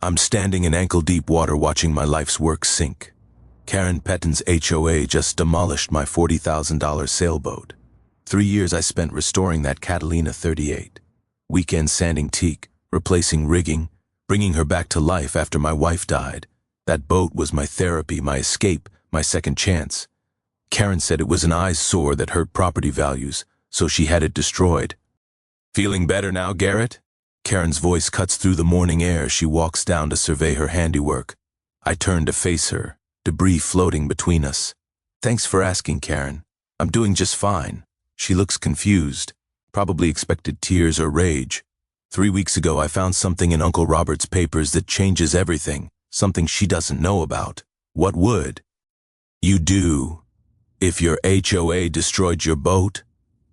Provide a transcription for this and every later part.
I'm standing in ankle-deep water watching my life's work sink. Karen Pettin's HOA just demolished my $40,000 sailboat. 3 years I spent restoring that Catalina 38. Weekend sanding teak, replacing rigging, bringing her back to life after my wife died. That boat was my therapy, my escape, my second chance. Karen said it was an eyesore that hurt property values, so she had it destroyed. Feeling better now, Garrett? Karen's voice cuts through the morning air. She walks down to survey her handiwork. I turn to face her, debris floating between us. Thanks for asking, Karen. I'm doing just fine. She looks confused, probably expected tears or rage. 3 weeks ago I found something in Uncle Robert's papers that changes everything, something she doesn't know about. What would? You do. If your HOA destroyed your boat,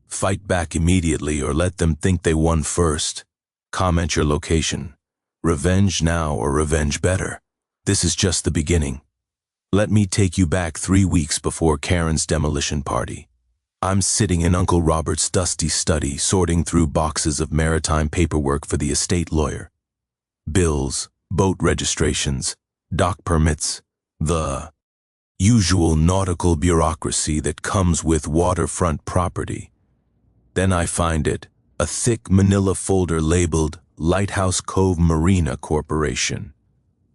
fight back immediately or let them think they won first. Comment your location. Revenge now or revenge better. This is just the beginning. Let me take you back 3 weeks before Karen's demolition party. I'm sitting in Uncle Robert's dusty study, sorting through boxes of maritime paperwork for the estate lawyer. Bills, boat registrations, dock permits, the usual nautical bureaucracy that comes with waterfront property. Then I find it, a thick manila folder labeled Lighthouse Cove Marina Corporation.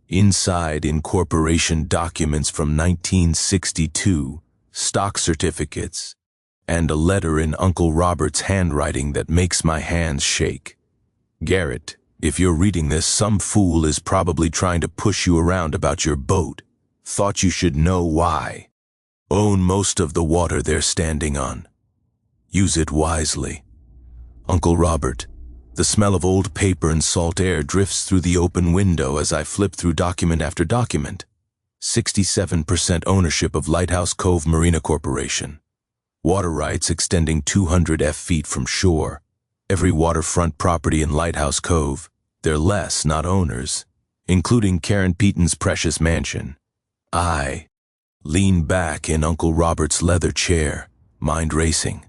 Inside, incorporation documents from 1962, stock certificates, and a letter in Uncle Robert's handwriting that makes my hands shake. Garrett, if you're reading this, some fool is probably trying to push you around about your boat. Thought you should know why. Own most of the water they're standing on. Use it wisely. Uncle Robert, the smell of old paper and salt air drifts through the open window as I flip through document after document. 67% ownership of Lighthouse Cove Marina Corporation. Water rights extending 200 feet from shore. Every waterfront property in Lighthouse Cove. They're less, not owners, including Karen Pettin's precious mansion. I lean back in Uncle Robert's leather chair, mind racing.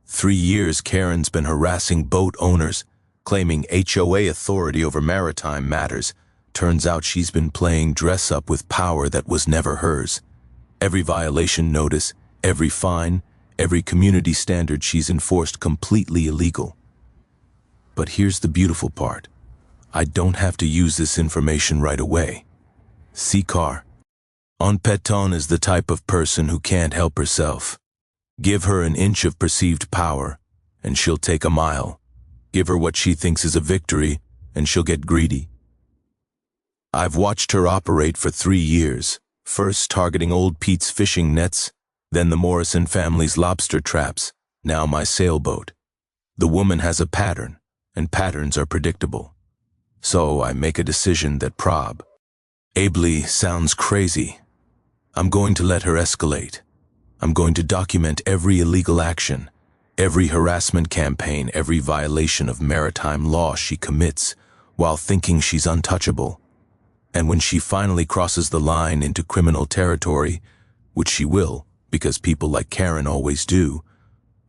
3 years Karen's been harassing boat owners, claiming HOA authority over maritime matters. Turns out she's been playing dress-up with power that was never hers. Every violation notice, every fine, every community standard she's enforced completely illegal. But here's the beautiful part. I don't have to use this information right away. Sikar. En Petton is the type of person who can't help herself. Give her an inch of perceived power, and she'll take a mile. Give her what she thinks is a victory, and she'll get greedy. I've watched her operate for 3 years, first targeting old Pete's fishing nets, then the Morrison family's lobster traps, now my sailboat. The woman has a pattern, and patterns are predictable. So I make a decision that ably sounds crazy. I'm going to let her escalate. I'm going to document every illegal action, every harassment campaign, every violation of maritime law she commits while thinking she's untouchable. And when she finally crosses the line into criminal territory, which she will, because people like Karen always do,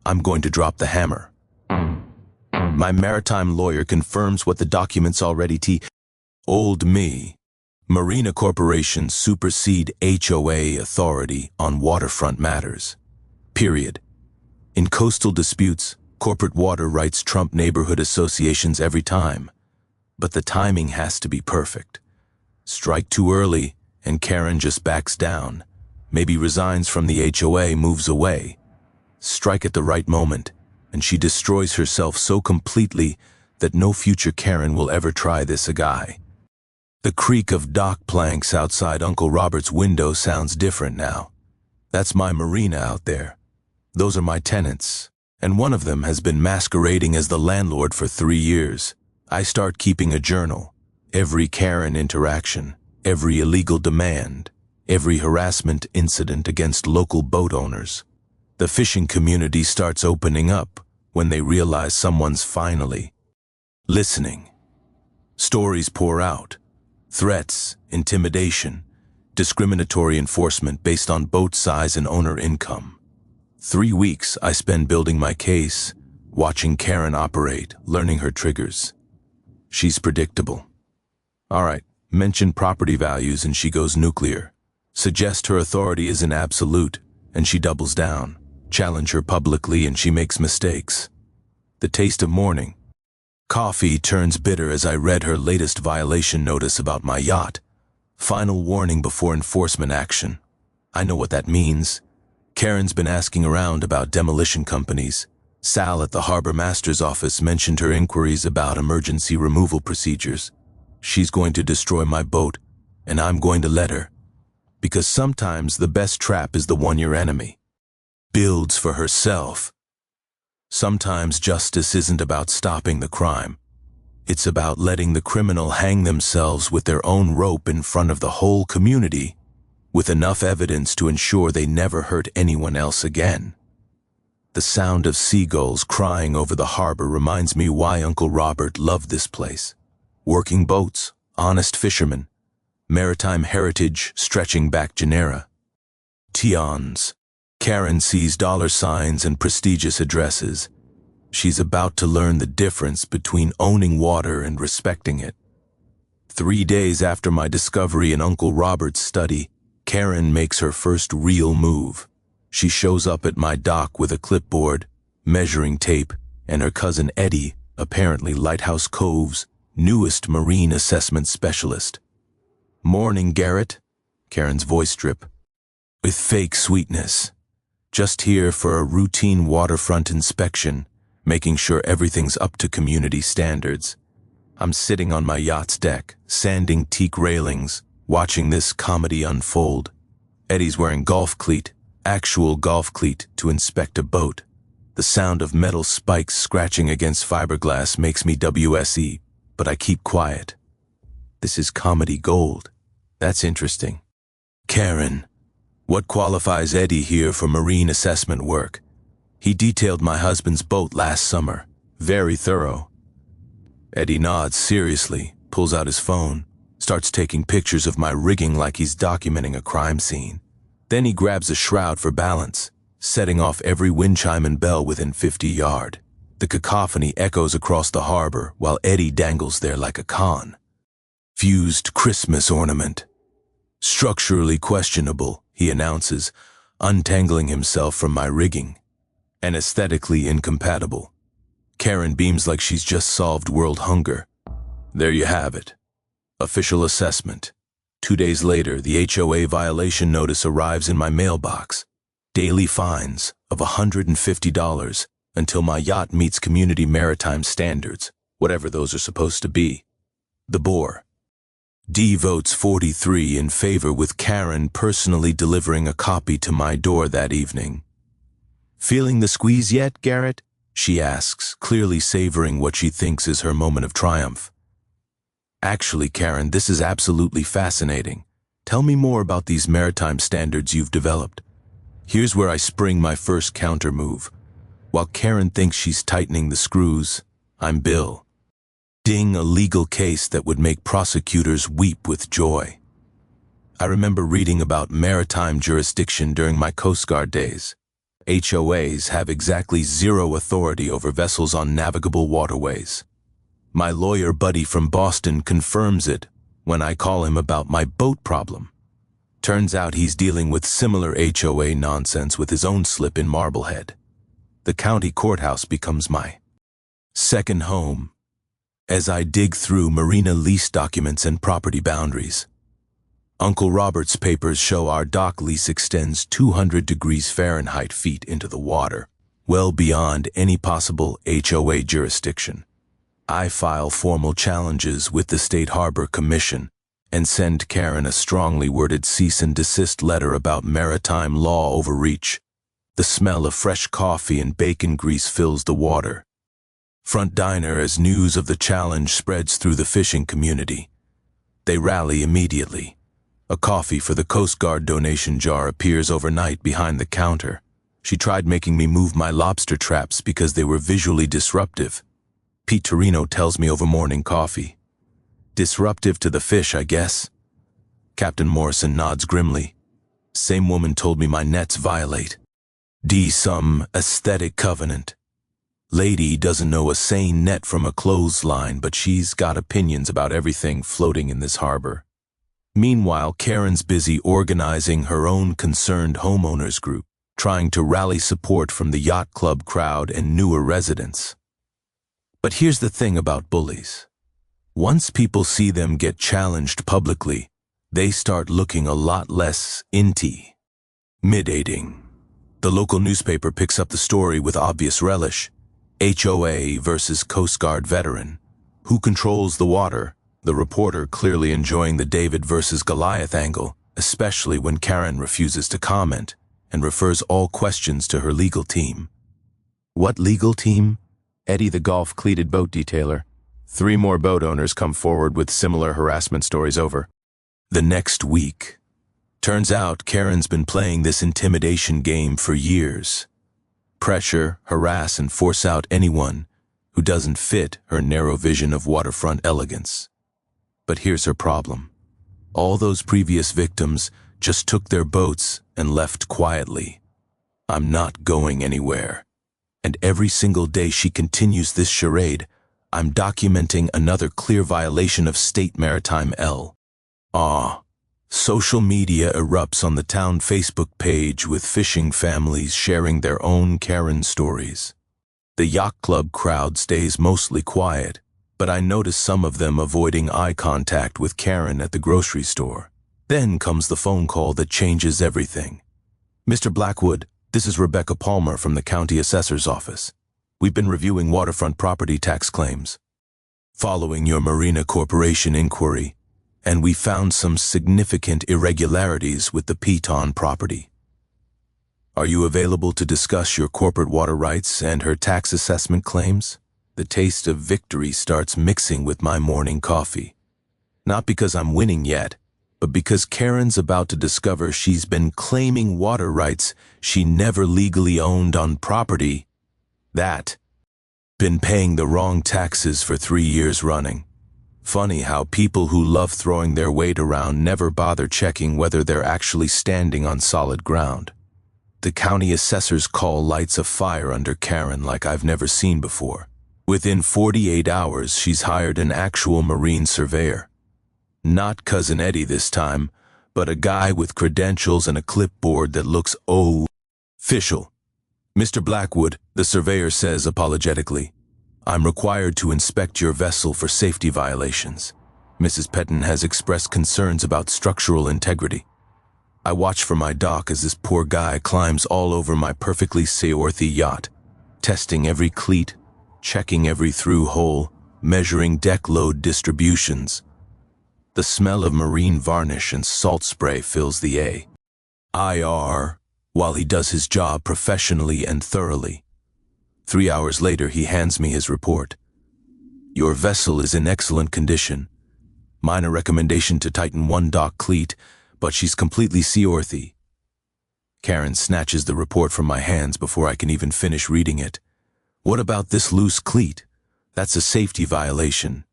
I'm going to drop the hammer. My maritime lawyer confirms what the documents already told me. Marina corporations supersede HOA authority on waterfront matters. Period. In coastal disputes, corporate water rights trump neighborhood associations every time. But the timing has to be perfect. Strike too early, and Karen just backs down. Maybe resigns from the HOA, moves away. Strike at the right moment, and she destroys herself so completely that no future Karen will ever try this again. The creak of dock planks outside Uncle Robert's window sounds different now. That's my marina out there. Those are my tenants, and one of them has been masquerading as the landlord for 3 years. I start keeping a journal. Every Karen interaction, every illegal demand, every harassment incident against local boat owners. The fishing community starts opening up when they realize someone's finally listening. Stories pour out. Threats, intimidation, discriminatory enforcement based on boat size and owner income. 3 weeks I spend building my case, watching Karen operate, learning her triggers. She's predictable. All right, Mention property values and she goes nuclear. Suggest her authority isn't absolute and she doubles down. Challenge her publicly and she makes mistakes. The taste of morning. Coffee turns bitter as I read her latest violation notice about my yacht. Final warning before enforcement action. I know what that means. Karen's been asking around about demolition companies. Sal at the harbor master's office mentioned her inquiries about emergency removal procedures. She's going to destroy my boat, and I'm going to let her. Because sometimes the best trap is the one your enemy builds for herself. Sometimes justice isn't about stopping the crime. It's about letting the criminal hang themselves with their own rope in front of the whole community, with enough evidence to ensure they never hurt anyone else again. The sound of seagulls crying over the harbor reminds me why Uncle Robert loved this place. Working boats, honest fishermen, maritime heritage stretching back genera. Tions. Karen sees dollar signs and prestigious addresses. She's about to learn the difference between owning water and respecting it. 3 days after my discovery in Uncle Robert's study, Karen makes her first real move. She shows up at my dock with a clipboard, measuring tape, and her cousin Eddie, apparently Lighthouse Cove's newest marine assessment specialist. "Morning, Garrett," Karen's voice drip, with fake sweetness. "Just here for a routine waterfront inspection, making sure everything's up to community standards." I'm sitting on my yacht's deck, sanding teak railings, watching this comedy unfold. Eddie's wearing actual golf cleat, to inspect a boat. The sound of metal spikes scratching against fiberglass makes me WSE, but I keep quiet. This is comedy gold. That's interesting. "Karen, what qualifies Eddie here for marine assessment work? He detailed my husband's boat last summer. Very thorough." Eddie nods seriously, pulls out his phone, starts taking pictures of my rigging like he's documenting a crime scene. Then he grabs a shroud for balance, setting off every wind chime and bell within 50 yards. The cacophony echoes across the harbor while Eddie dangles there like a con. "Fused Christmas ornament. Structurally questionable," he announces, untangling himself from my rigging. "And aesthetically incompatible." Karen beams like she's just solved world hunger. There you have it. Official assessment. 2 days later, the HOA violation notice arrives in my mailbox. Daily fines of $150 until my yacht meets community maritime standards, whatever those are supposed to be. The bore. D votes 43 in favor, with Karen personally delivering a copy to my door that evening. "Feeling the squeeze yet, Garrett?" she asks, clearly savoring what she thinks is her moment of triumph. "Actually, Karen, this is absolutely fascinating. Tell me more about these maritime standards you've developed." Here's where I spring my first counter move. While Karen thinks she's tightening the screws, I'm Bill. Ding a legal case that would make prosecutors weep with joy. I remember reading about maritime jurisdiction during my Coast Guard days. HOAs have exactly zero authority over vessels on navigable waterways. My lawyer buddy from Boston confirms it when I call him about my boat problem. Turns out he's dealing with similar HOA nonsense with his own slip in Marblehead. The county courthouse becomes my second home as I dig through Marina lease documents and property boundaries. Uncle Robert's papers show our dock lease extends 200 degrees Fahrenheit feet into the water, well beyond any possible HOA jurisdiction. I file formal challenges with the State Harbor Commission and send Karen a strongly worded cease and desist letter about maritime law overreach. The smell of fresh coffee and bacon grease fills the water. Front diner as news of the challenge spreads through the fishing community. They rally immediately. A coffee for the Coast Guard donation jar appears overnight behind the counter. She tried making me move my lobster traps because they were visually disruptive. Pete Torino tells me over morning coffee. Disruptive to the fish, I guess. Captain Morrison nods grimly. Same woman told me my nets violate some aesthetic covenant. Lady doesn't know a seine net from a clothesline, but she's got opinions about everything floating in this harbor. Meanwhile, Karen's busy organizing her own concerned homeowners group, trying to rally support from the yacht club crowd and newer residents. But here's the thing about bullies. Once people see them get challenged publicly, they start looking a lot less intimidating. The local newspaper picks up the story with obvious relish. HOA versus Coast Guard veteran. Who controls the water? The reporter clearly enjoying the David versus Goliath angle, especially when Karen refuses to comment and refers all questions to her legal team. What legal team? Eddie, the golf-cleated boat detailer. 3 more boat owners come forward with similar harassment stories over the next week. Turns out Karen's been playing this intimidation game for years. Pressure, harass, and force out anyone who doesn't fit her narrow vision of waterfront elegance. But here's her problem. All those previous victims just took their boats and left quietly. I'm not going anywhere. And every single day she continues this charade, I'm documenting another clear violation of state maritime law. Social media erupts on the town Facebook page with fishing families sharing their own Karen stories. The yacht club crowd stays mostly quiet, but I notice some of them avoiding eye contact with Karen at the grocery store. Then comes the phone call that changes everything. Mr. Blackwood, this is Rebecca Palmer from the county assessor's office. We've been reviewing waterfront property tax claims following your Marina Corporation inquiry, and we found some significant irregularities with the Piton property. Are you available to discuss your corporate water rights and her tax assessment claims? The taste of victory starts mixing with my morning coffee. Not because I'm winning yet, but because Karen's about to discover she's been claiming water rights she never legally owned on property that been paying the wrong taxes for 3 years running. Funny how people who love throwing their weight around never bother checking whether they're actually standing on solid ground. The county assessor's call lights a fire under Karen like I've never seen before. Within 48 hours, she's hired an actual marine surveyor. Not Cousin Eddie this time, but a guy with credentials and a clipboard that looks official. Mr. Blackwood, the surveyor says apologetically, I'm required to inspect your vessel for safety violations. Mrs. Petton has expressed concerns about structural integrity. I watch for my dock as this poor guy climbs all over my perfectly seaworthy yacht, testing every cleat, checking every through hole, measuring deck load distributions. The smell of marine varnish and salt spray fills the AIR while he does his job professionally and thoroughly. 3 hours later, he hands me his report. Your vessel is in excellent condition. Minor recommendation to tighten 1 dock cleat, but she's completely seaworthy. Karen snatches the report from my hands before I can even finish reading it. What about this loose cleat? That's a safety violation.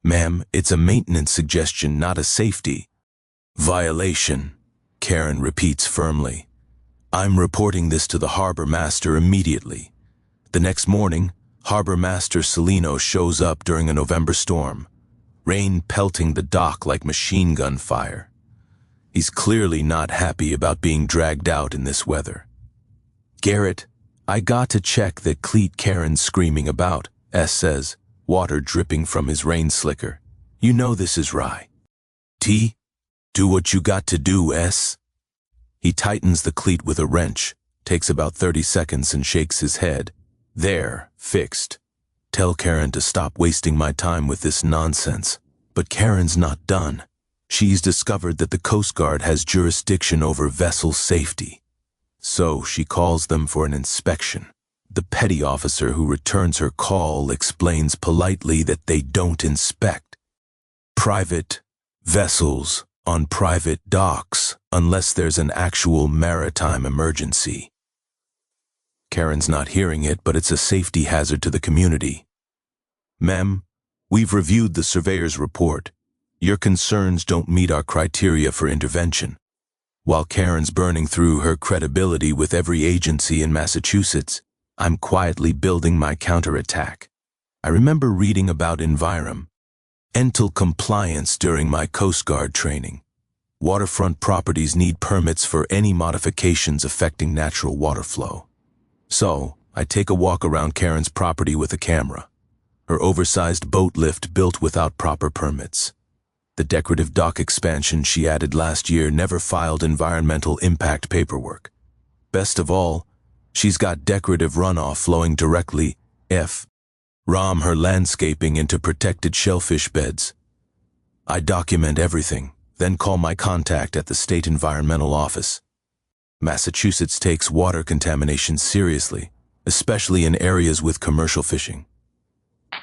Ma'am, it's a maintenance suggestion, not a safety violation, Karen repeats firmly. I'm reporting this to the harbor master immediately. The next morning, Harbor Master Celino shows up during a November storm, rain pelting the dock like machine gun fire. He's clearly not happy about being dragged out in this weather. Garrett, I got to check that cleat Karen's screaming about, S says, water dripping from his rain slicker. You know this is right. T, do what you got to do, S. He tightens the cleat with a wrench, takes about 30 seconds and shakes his head. There, fixed. Tell Karen to stop wasting my time with this nonsense. But Karen's not done. She's discovered that the Coast Guard has jurisdiction over vessel safety. So she calls them for an inspection. The petty officer who returns her call explains politely that they don't inspect private vessels on private docks unless there's an actual maritime emergency. Karen's not hearing it, but it's a safety hazard to the community. Ma'am, we've reviewed the surveyor's report. Your concerns don't meet our criteria for intervention. While Karen's burning through her credibility with every agency in Massachusetts, I'm quietly building my counterattack. I remember reading about environmental compliance during my Coast Guard training. Waterfront properties need permits for any modifications affecting natural water flow. So, I take a walk around Karen's property with a camera. Her oversized boat lift built without proper permits. The decorative dock expansion she added last year never filed environmental impact paperwork. Best of all, she's got decorative runoff flowing directly from her landscaping into protected shellfish beds. I document everything, then call my contact at the state environmental office. Massachusetts takes water contamination seriously, especially in areas with commercial fishing.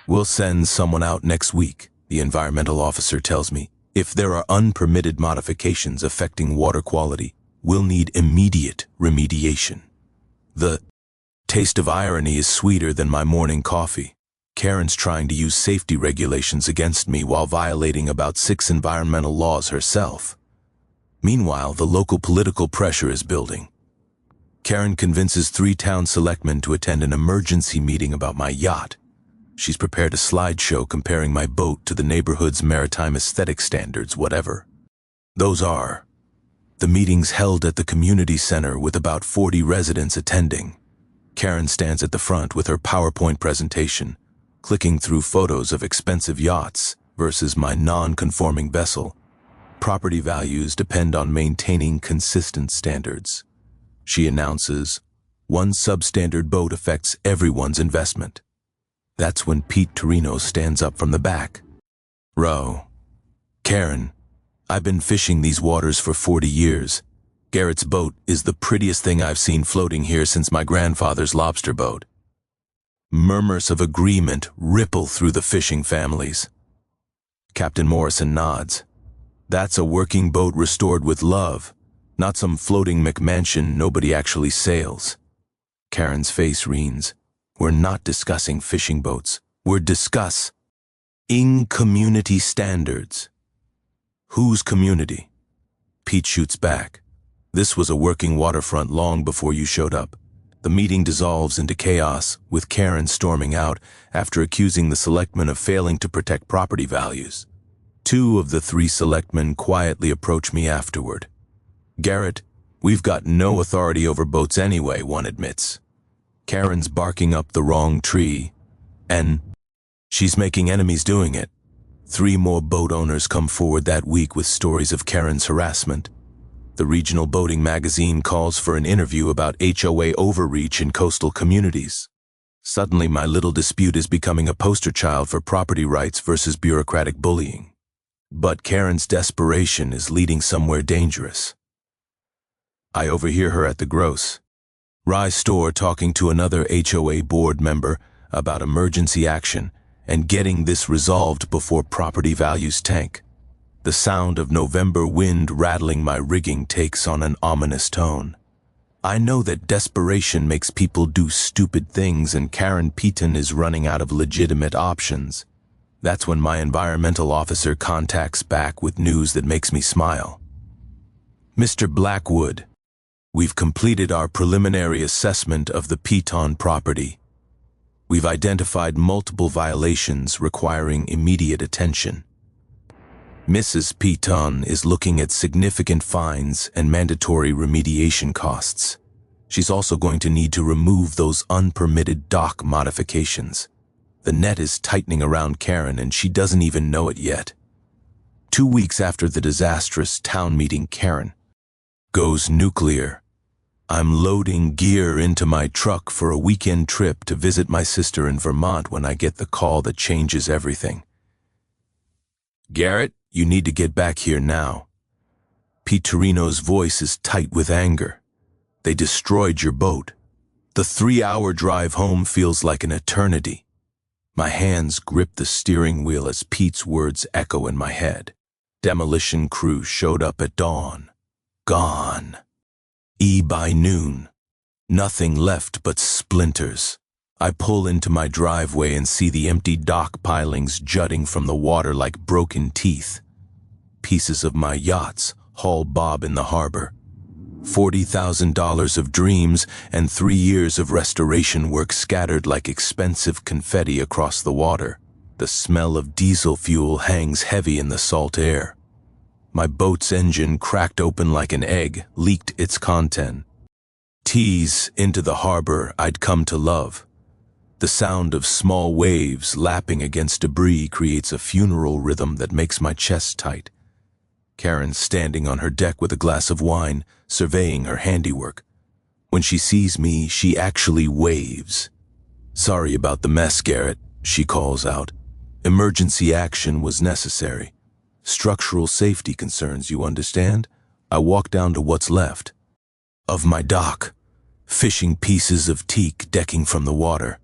We'll send someone out next week, the environmental officer tells me. If there are unpermitted modifications affecting water quality, we'll need immediate remediation. The taste of irony is sweeter than my morning coffee. Karen's trying to use safety regulations against me while violating about 6 environmental laws herself. Meanwhile, the local political pressure is building. Karen convinces 3 town selectmen to attend an emergency meeting about my yacht. She's prepared a slideshow comparing my boat to the neighborhood's maritime aesthetic standards, whatever those are. The meeting's held at the community center with about 40 residents attending. Karen stands at the front with her PowerPoint presentation, clicking through photos of expensive yachts versus my non-conforming vessel. Property values depend on maintaining consistent standards. She announces, one substandard boat affects everyone's investment. That's when Pete Torino stands up from the back. Karen, I've been fishing these waters for 40 years. Garrett's boat is the prettiest thing I've seen floating here since my grandfather's lobster boat. Murmurs of agreement ripple through the fishing families. Captain Morrison nods. That's a working boat restored with love, not some floating McMansion nobody actually sails. Karen's face reens. We're not discussing fishing boats. We're discussing community standards. Whose community? Pete shoots back. This was a working waterfront long before you showed up. The meeting dissolves into chaos, with Karen storming out after accusing the selectmen of failing to protect property values. 2 of the 3 selectmen quietly approach me afterward. Garrett, we've got no authority over boats anyway, one admits. Karen's barking up the wrong tree, and she's making enemies doing it. 3 more boat owners come forward that week with stories of Karen's harassment. The regional boating magazine calls for an interview about HOA overreach in coastal communities. Suddenly, my little dispute is becoming a poster child for property rights versus bureaucratic bullying. But Karen's desperation is leading somewhere dangerous. I overhear her at the grocery store talking to another HOA board member about emergency action and getting this resolved before property values tank. The sound of November wind rattling my rigging takes on an ominous tone. I know that desperation makes people do stupid things, and Karen Peaton is running out of legitimate options. That's when my environmental officer contacts back with news that makes me smile. Mr. Blackwood, we've completed our preliminary assessment of the Peaton property. We've identified multiple violations requiring immediate attention. Mrs. Peaton is looking at significant fines and mandatory remediation costs. She's also going to need to remove those unpermitted dock modifications. The net is tightening around Karen, and she doesn't even know it yet. 2 weeks after the disastrous town meeting, Karen goes nuclear. I'm loading gear into my truck for a weekend trip to visit my sister in Vermont when I get the call that changes everything. Garrett, you need to get back here now. Pete Torino's voice is tight with anger. They destroyed your boat. The 3-hour drive home feels like an eternity. My hands grip the steering wheel as Pete's words echo in my head. Demolition crew showed up at dawn. Gone. By noon. Nothing left but splinters. I pull into my driveway and see the empty dock pilings jutting from the water like broken teeth. Pieces of my yachts haul bob in the harbor. $40,000 of dreams and 3 years of restoration work scattered like expensive confetti across the water. The smell of diesel fuel hangs heavy in the salt air. My boat's engine cracked open like an egg, leaked its content. Tease into the harbor I'd come to love. The sound of small waves lapping against debris creates a funeral rhythm that makes my chest tight. Karen's standing on her deck with a glass of wine, surveying her handiwork. When she sees me, she actually waves. "Sorry about the mess, Garrett," she calls out. "Emergency action was necessary. Structural safety concerns, you understand?" I walk down to what's left of my dock, fishing pieces of teak decking from the water.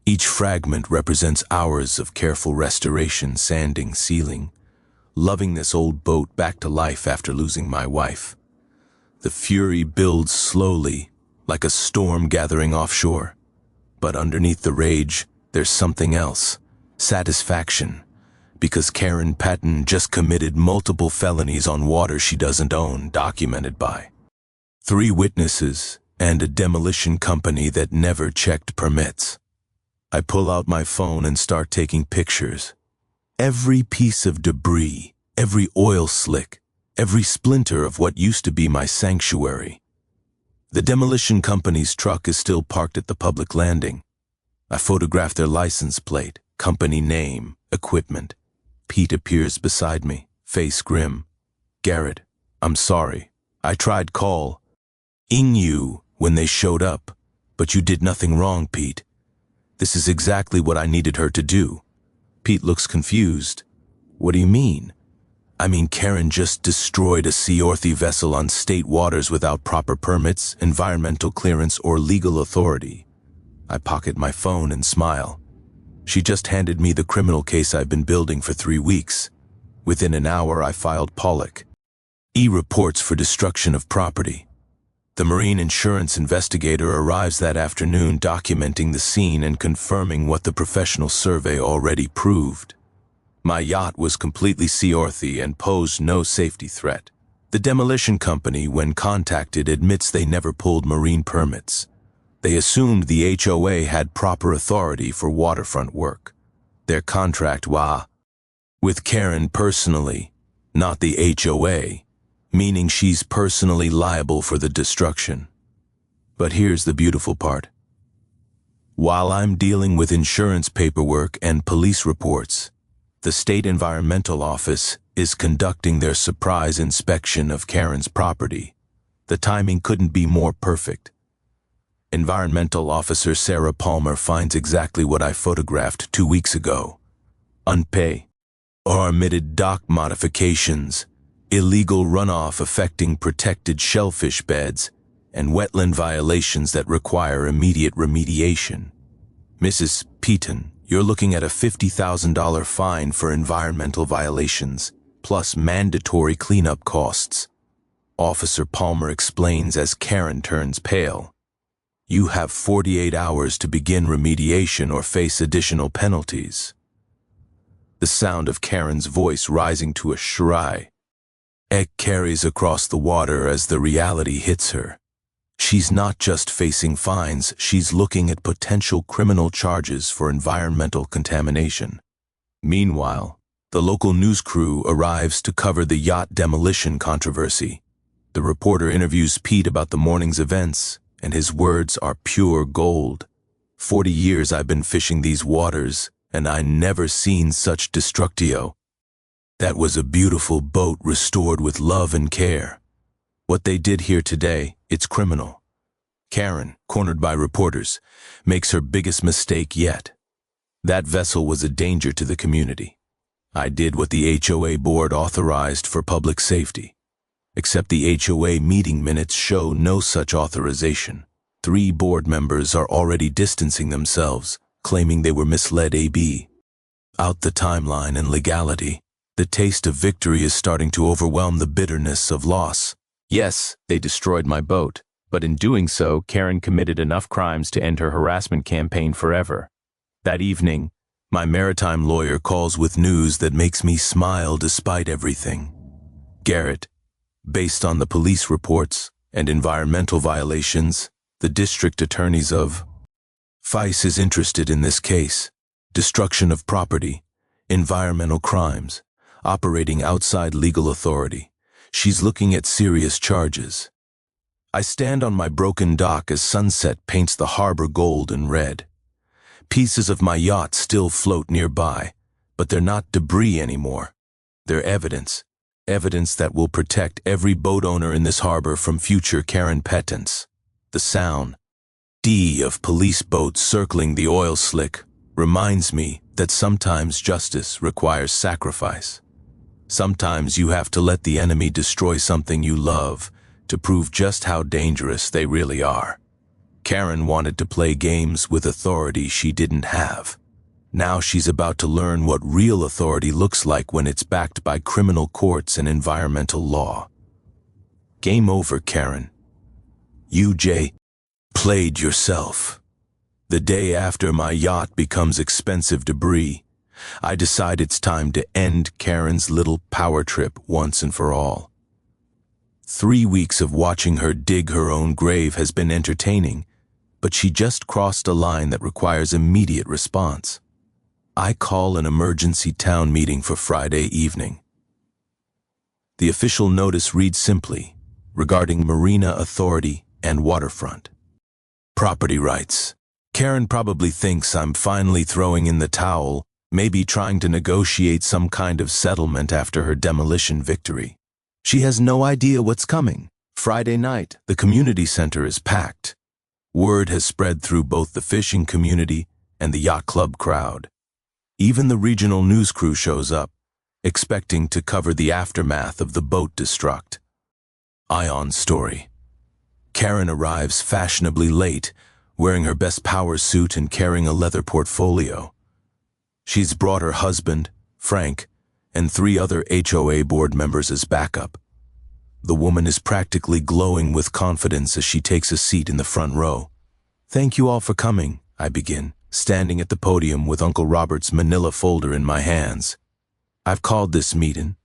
Each fragment represents hours of careful restoration, sanding, sealing, loving this old boat back to life after losing my wife. The fury builds slowly, like a storm gathering offshore. But underneath the rage, there's something else. Satisfaction. Because Karen Patton just committed multiple felonies on water she doesn't own, documented by 3 witnesses and a demolition company that never checked permits. I pull out my phone and start taking pictures. Every piece of debris, every oil slick, every splinter of what used to be my sanctuary. The demolition company's truck is still parked at the public landing. I photograph their license plate, company name, equipment. Pete appears beside me, face grim. "Garrett, I'm sorry. I tried calling you when they showed up, but you did nothing wrong, Pete. This is exactly what I needed her to do." Pete looks confused. "What do you mean?" "I mean, Karen just destroyed a seaworthy vessel on state waters without proper permits, environmental clearance, or legal authority." I pocket my phone and smile. She just handed me the criminal case I've been building for 3 weeks. Within an hour, I filed Pollock reports for destruction of property. The marine insurance investigator arrives that afternoon, documenting the scene and confirming what the professional survey already proved. My yacht was completely seaworthy and posed no safety threat. The demolition company, when contacted, admits they never pulled marine permits. They assumed the HOA had proper authority for waterfront work. Their contract with Karen personally, not the HOA, meaning she's personally liable for the destruction. But here's the beautiful part. While I'm dealing with insurance paperwork and police reports, the State Environmental Office is conducting their surprise inspection of Karen's property. The timing couldn't be more perfect. Environmental Officer Sarah Palmer finds exactly what I photographed 2 weeks ago. Unpaid or omitted dock modifications, illegal runoff affecting protected shellfish beds, and wetland violations that require immediate remediation. Mrs. Peaton, you're looking at a $50,000 fine for environmental violations, plus mandatory cleanup costs. Officer Palmer explains as Karen turns pale. You have 48 hours to begin remediation or face additional penalties. The sound of Karen's voice rising to a shriek carries across the water as the reality hits her. She's not just facing fines, she's looking at potential criminal charges for environmental contamination. Meanwhile, the local news crew arrives to cover the yacht demolition controversy. The reporter interviews Pete about the morning's events, and his words are pure gold. 40 years I've been fishing these waters, and I never seen such destructio. That was a beautiful boat restored with love and care. What they did here today, it's criminal. Karen, cornered by reporters, makes her biggest mistake yet. That vessel was a danger to the community. I did what the HOA board authorized for public safety. Except the HOA meeting minutes show no such authorization. 3 board members are already distancing themselves, claiming they were misled AB. Out the timeline and legality, the taste of victory is starting to overwhelm the bitterness of loss. Yes, they destroyed my boat, but in doing so, Karen committed enough crimes to end her harassment campaign forever. That evening, my maritime lawyer calls with news that makes me smile despite everything. Garrett, Based on the police reports and environmental violations, the district attorneys of Vice is interested in this case. Destruction of property, environmental crimes, operating outside legal authority. She's looking at serious charges. I stand on my broken dock as sunset paints the harbor gold and red. Pieces of my yacht still float nearby, but they're not debris anymore. They're evidence that will protect every boat owner in this harbor from future Karen Pettins. The sound of police boats circling the oil slick reminds me that sometimes justice requires sacrifice. Sometimes you have to let the enemy destroy something you love to prove just how dangerous they really are. Karen wanted to play games with authority she didn't have. Now she's about to learn what real authority looks like when it's backed by criminal courts and environmental law. Game over, Karen. You, played yourself. The day after my yacht becomes expensive debris, I decide it's time to end Karen's little power trip once and for all. 3 weeks of watching her dig her own grave has been entertaining, but she just crossed a line that requires immediate response. I call an emergency town meeting for Friday evening. The official notice reads simply, regarding Marina Authority and waterfront. Property rights. Karen probably thinks I'm finally throwing in the towel, maybe trying to negotiate some kind of settlement after her demolition victory. She has no idea what's coming. Friday night, the community center is packed. Word has spread through both the fishing community and the yacht club crowd. Even the regional news crew shows up, expecting to cover the aftermath of the boat destruct. Ion story. Karen arrives fashionably late, wearing her best power suit and carrying a leather portfolio. She's brought her husband, Frank, and 3 other HOA board members as backup. The woman is practically glowing with confidence as she takes a seat in the front row. "Thank you all for coming," I begin, standing at the podium with Uncle Robert's manila folder in my hands. "I've called this meeting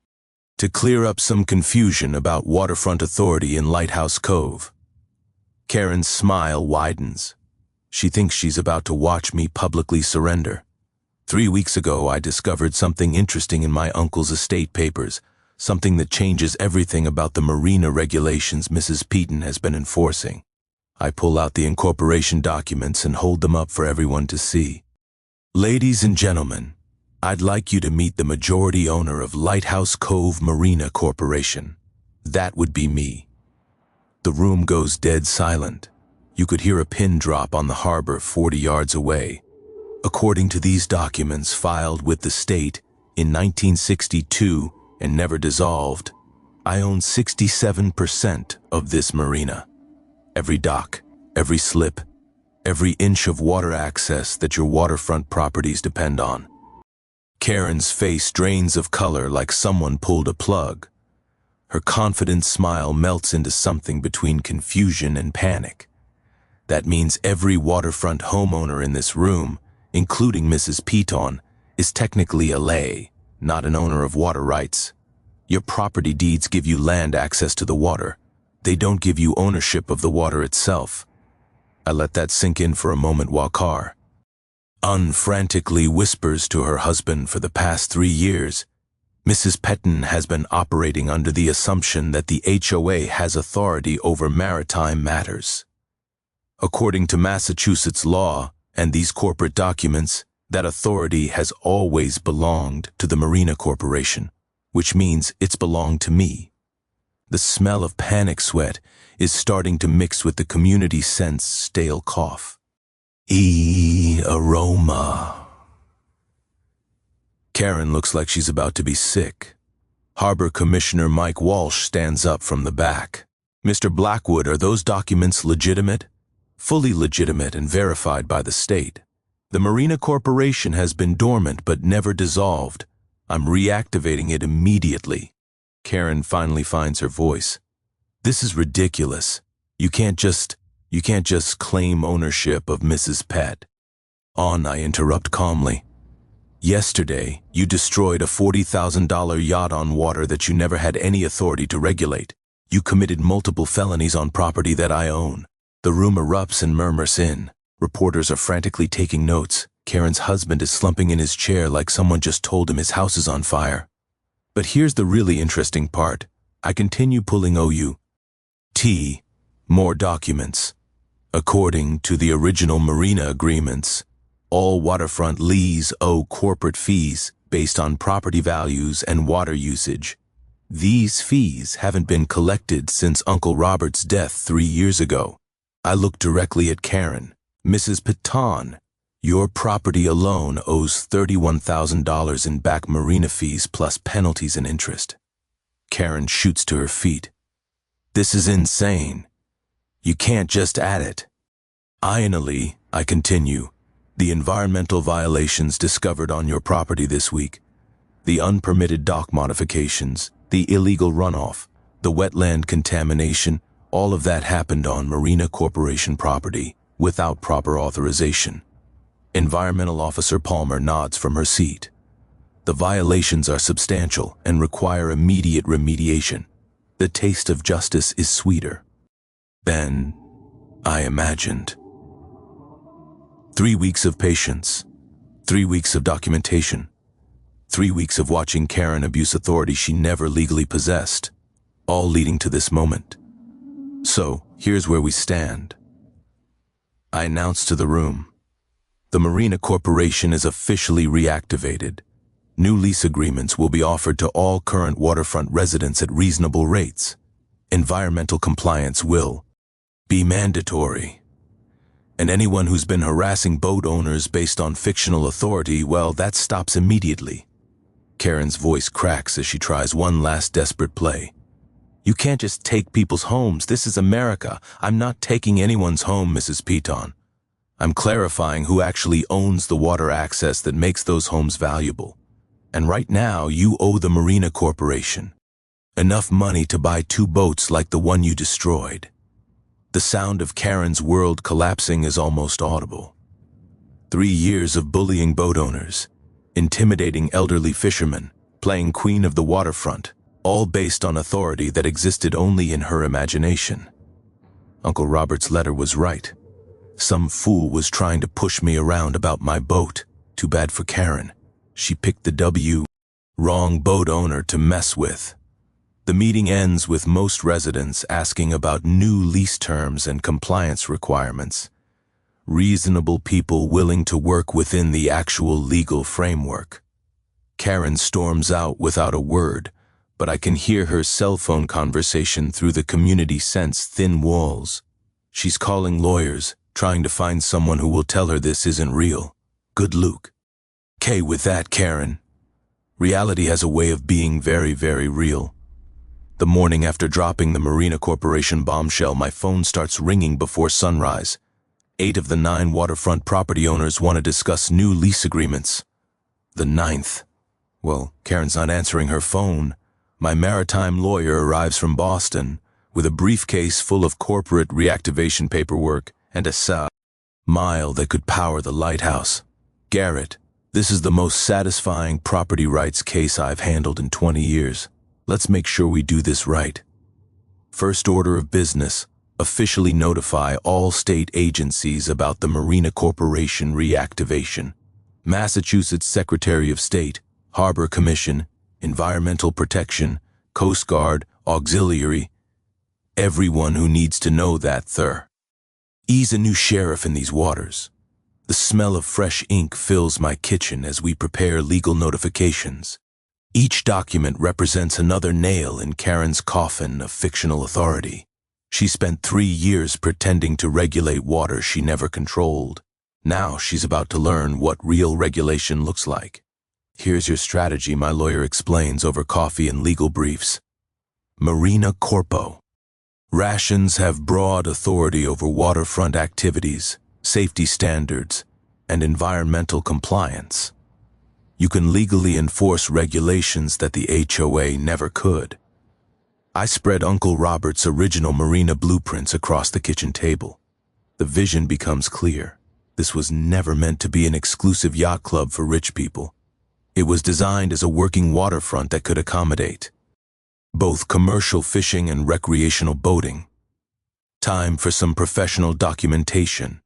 to clear up some confusion about waterfront authority in Lighthouse Cove." Karen's smile widens. She thinks she's about to watch me publicly surrender. 3 weeks ago, I discovered something interesting in my uncle's estate papers, something that changes everything about the marina regulations Mrs. Peaton has been enforcing. I pull out the incorporation documents and hold them up for everyone to see. "Ladies and gentlemen, I'd like you to meet the majority owner of Lighthouse Cove Marina Corporation. That would be me." The room goes dead silent. You could hear a pin drop on the harbor 40 yards away. According to these documents filed with the state in 1962 and never dissolved, I own 67% of this marina. Every dock, every slip, every inch of water access that your waterfront properties depend on. Karen's face drains of color like someone pulled a plug. Her confident smile melts into something between confusion and panic. That means every waterfront homeowner in this room, including Mrs. Peaton, is technically a lay, not an owner of water rights. Your property deeds give you land access to the water. They don't give you ownership of the water itself. I let that sink in for a moment while Carr unfrantically whispers to her husband for the past 3 years. Mrs. Pettine has been operating under the assumption that the HOA has authority over maritime matters. According to Massachusetts law and these corporate documents, that authority has always belonged to the Marina Corporation, which means it's belonged to me. The smell of panic sweat is starting to mix with the community's stale cough. Aroma. Karen looks like she's about to be sick. Harbor Commissioner Mike Walsh stands up from the back. "Mr. Blackwood, are those documents legitimate?" "Fully legitimate and verified by the state. The Marina Corporation has been dormant but never dissolved. I'm reactivating it immediately." Karen finally finds her voice. "This is ridiculous. You can't just claim ownership of Mrs. Pett." I interrupt calmly. "Yesterday, you destroyed a $40,000 yacht on water that you never had any authority to regulate. You committed multiple felonies on property that I own. The room erupts and murmurs in. Reporters are frantically taking notes. Karen's husband is slumping in his chair like someone just told him his house is on fire. But here's the really interesting part. I continue pulling OUT, more documents. According to the original Marina agreements, all waterfront leases owe corporate fees based on property values and water usage. These fees haven't been collected since Uncle Robert's death 3 years ago. I looked directly at Karen. Mrs. Patton, your property alone owes $31,000 in back marina fees plus penalties and interest. Karen shoots to her feet. This is insane. You can't just add it. Finally, I continue, the environmental violations discovered on your property this week, the unpermitted dock modifications, the illegal runoff, the wetland contamination, all of that happened on Marina Corporation property without proper authorization. Environmental Officer Palmer nods from her seat. The violations are substantial and require immediate remediation. The taste of justice is sweeter than I imagined. 3 weeks of patience, 3 weeks of documentation, 3 weeks of watching Karen abuse authority she never legally possessed, all leading to this moment. So, here's where we stand. I announced to the room. The Marina Corporation is officially reactivated. New lease agreements will be offered to all current waterfront residents at reasonable rates. Environmental compliance will be mandatory. And anyone who's been harassing boat owners based on fictional authority, well, that stops immediately. Karen's voice cracks as she tries one last desperate play. You can't just take people's homes. This is America. I'm not taking anyone's home, Mrs. Patton. I'm clarifying who actually owns the water access that makes those homes valuable. And right now, you owe the Marina Corporation enough money to buy 2 boats like the one you destroyed. The sound of Karen's world collapsing is almost audible. 3 years of bullying boat owners, intimidating elderly fishermen, playing queen of the waterfront, all based on authority that existed only in her imagination. Uncle Robert's letter was right. Some fool was trying to push me around about my boat. Too bad for Karen. She picked the wrong boat owner to mess with. The meeting ends with most residents asking about new lease terms and compliance requirements. Reasonable people willing to work within the actual legal framework. Karen storms out without a word, but I can hear her cell phone conversation through the community sense thin walls. She's calling lawyers, trying to find someone who will tell her this isn't real. Good luck. Okay with that, Karen. Reality has a way of being very, very real. The morning after dropping the Marina Corporation bombshell, my phone starts ringing before sunrise. 8 of the 9 waterfront property owners want to discuss new lease agreements. The 9th. Well, Karen's not answering her phone. My maritime lawyer arrives from Boston with a briefcase full of corporate reactivation paperwork and a smile that could power the lighthouse. Garrett, this is the most satisfying property rights case I've handled in 20 years. Let's make sure we do this right. First order of business, officially notify all state agencies about the Marina Corporation reactivation. Massachusetts Secretary of State, Harbor Commission, Environmental Protection, Coast Guard, Auxiliary, everyone who needs to know that Ease a new sheriff in these waters. The smell of fresh ink fills my kitchen as we prepare legal notifications. Each document represents another nail in Karen's coffin of fictional authority. She spent 3 years pretending to regulate water she never controlled. Now she's about to learn what real regulation looks like. Here's your strategy, my lawyer explains over coffee and legal briefs. Marina Corpo. Rations have broad authority over waterfront activities, safety standards, and environmental compliance. You can legally enforce regulations that the HOA never could. I spread Uncle Robert's original Marina blueprints across the kitchen table. The vision becomes clear. This was never meant to be an exclusive yacht club for rich people. It was designed as a working waterfront that could accommodate both commercial fishing and recreational boating. Time for some professional documentation.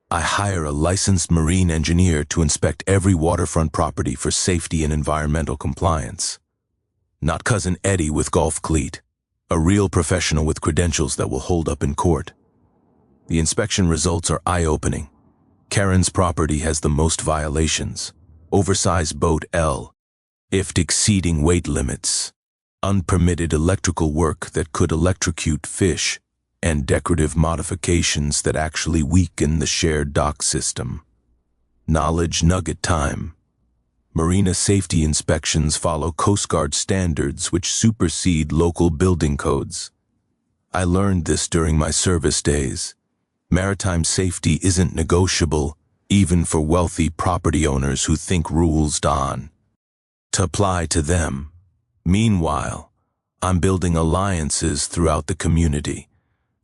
I hire a licensed marine engineer to inspect every waterfront property for safety and environmental compliance. Not Cousin Eddie with golf cleat, a real professional with credentials that will hold up in court. The inspection results are eye-opening. Karen's property has the most violations. Oversized boat L, IFT exceeding weight limits, unpermitted electrical work that could electrocute fish, and decorative modifications that actually weaken the shared dock system. Knowledge nugget time. Marina safety inspections follow Coast Guard standards which supersede local building codes. I learned this during my service days. Maritime safety isn't negotiable, even for wealthy property owners who think rules to apply to them. Meanwhile, I'm building alliances throughout the community.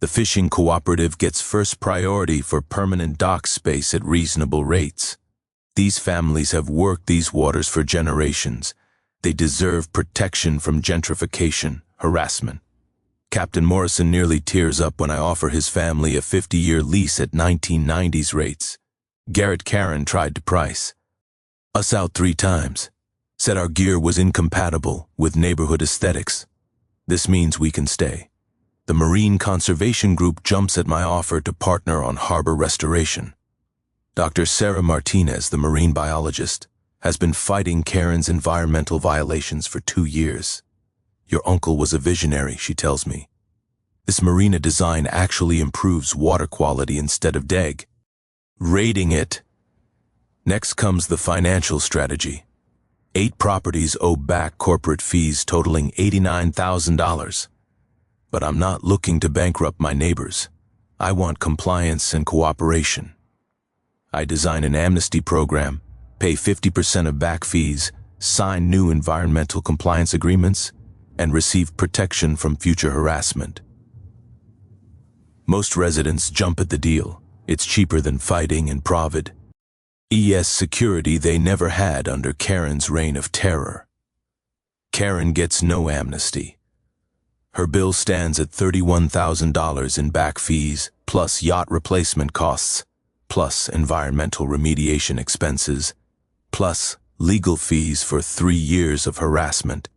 The fishing cooperative gets first priority for permanent dock space at reasonable rates. These families have worked these waters for generations. They deserve protection from gentrification, harassment. Captain Morrison nearly tears up when I offer his family a 50-year lease at 1990s rates. Garrett Karen tried to price us out 3 times, said our gear was incompatible with neighborhood aesthetics. This means we can stay. The Marine Conservation Group jumps at my offer to partner on harbor restoration. Dr. Sarah Martinez, the marine biologist, has been fighting Karen's environmental violations for 2 years. Your uncle was a visionary, she tells me. This marina design actually improves water quality instead of degrading it. Next comes the financial strategy. 8 properties owe back corporate fees totaling $89,000. But I'm not looking to bankrupt my neighbors. I want compliance and cooperation. I design an amnesty program, pay 50% of back fees, sign new environmental compliance agreements, and receive protection from future harassment. Most residents jump at the deal. It's cheaper than fighting and provid. Security they never had under Karen's reign of terror. Karen gets no amnesty. Her bill stands at $31,000 in back fees, plus yacht replacement costs, plus environmental remediation expenses, plus legal fees for 3 years of harassment.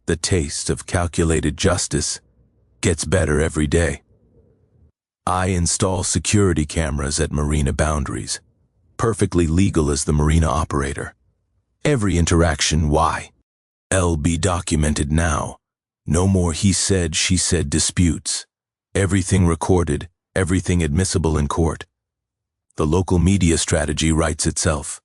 The taste of calculated justice gets better every day. I install security cameras at marina boundaries, perfectly legal as the marina operator. Every interaction will be documented now. No more he said, she said disputes. Everything recorded, everything admissible in court. The local media strategy writes itself.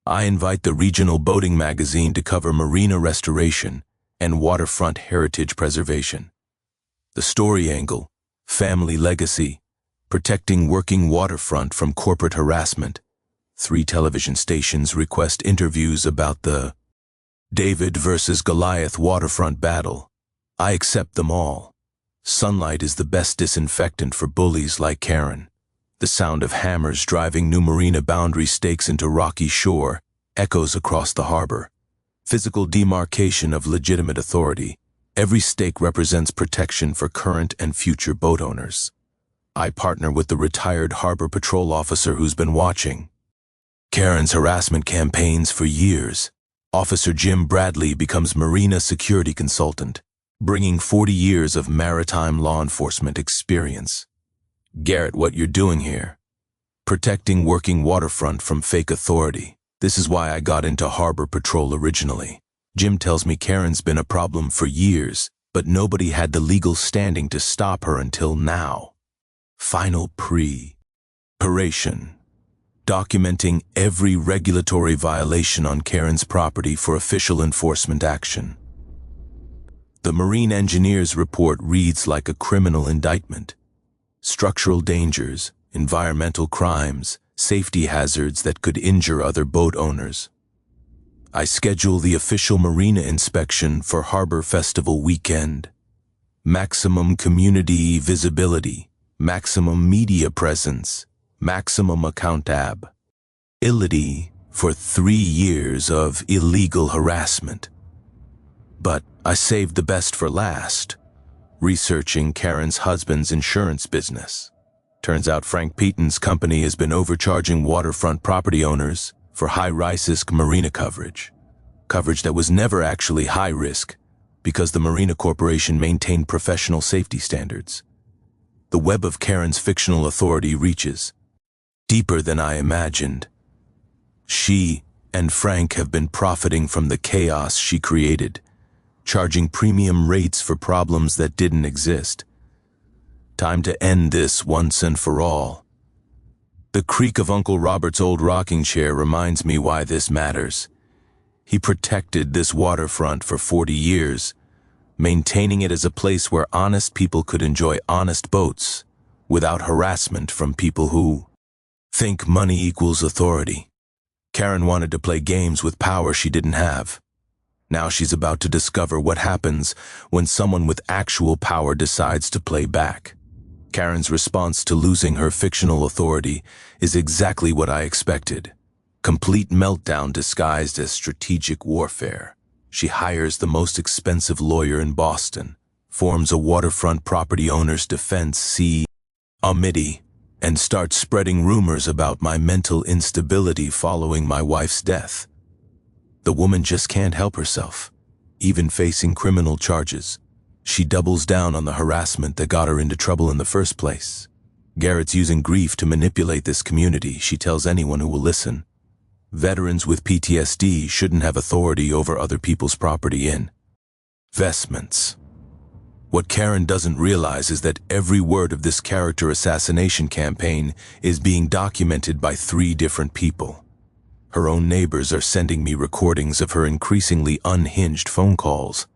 I invite the regional boating magazine to cover marina restoration and waterfront heritage preservation. The story angle, family legacy, protecting working waterfront from corporate harassment. 3 television stations request interviews about the David versus Goliath waterfront battle. I accept them all. Sunlight is the best disinfectant for bullies like Karen. The sound of hammers driving new marina boundary stakes into rocky shore echoes across the harbor. Physical demarcation of legitimate authority. Every stake represents protection for current and future boat owners. I partner with the retired harbor patrol officer who's been watching Karen's harassment campaigns for years. Officer Jim Bradley becomes marina security consultant, bringing 40 years of maritime law enforcement experience. Garrett, what you're doing here? Protecting working waterfront from fake authority. This is why I got into harbor patrol originally. Jim tells me Karen's been a problem for years, but nobody had the legal standing to stop her until now. Final preparation. Documenting every regulatory violation on Karen's property for official enforcement action. The Marine Engineer's report reads like a criminal indictment. Structural dangers, environmental crimes, safety hazards that could injure other boat owners. I schedule the official marina inspection for Harbor Festival weekend. Maximum community visibility, maximum media presence, maximum accountability for 3 years of illegal harassment. But I saved the best for last, researching Karen's husband's insurance business. Turns out Frank Peaton's company has been overcharging waterfront property owners for high-risk marina coverage. Coverage that was never actually high risk because the Marina Corporation maintained professional safety standards. The web of Karen's fictional authority reaches deeper than I imagined. She and Frank have been profiting from the chaos she created, charging premium rates for problems that didn't exist. Time to end this once and for all. The creak of Uncle Robert's old rocking chair reminds me why this matters. He protected this waterfront for 40 years, maintaining it as a place where honest people could enjoy honest boats without harassment from people who think money equals authority. Karen wanted to play games with power she didn't have. Now she's about to discover what happens when someone with actual power decides to play back. Karen's response to losing her fictional authority is exactly what I expected. Complete meltdown disguised as strategic warfare. She hires the most expensive lawyer in Boston, forms a waterfront property owner's defense committee, and starts spreading rumors about my mental instability following my wife's death. The woman just can't help herself, even facing criminal charges. She doubles down on the harassment that got her into trouble in the first place. Garrett's using grief to manipulate this community, she tells anyone who will listen. Veterans with PTSD shouldn't have authority over other people's property in investments. What Karen doesn't realize is that every word of this character assassination campaign is being documented by 3 different people. Her own neighbors are sending me recordings of her increasingly unhinged phone calls.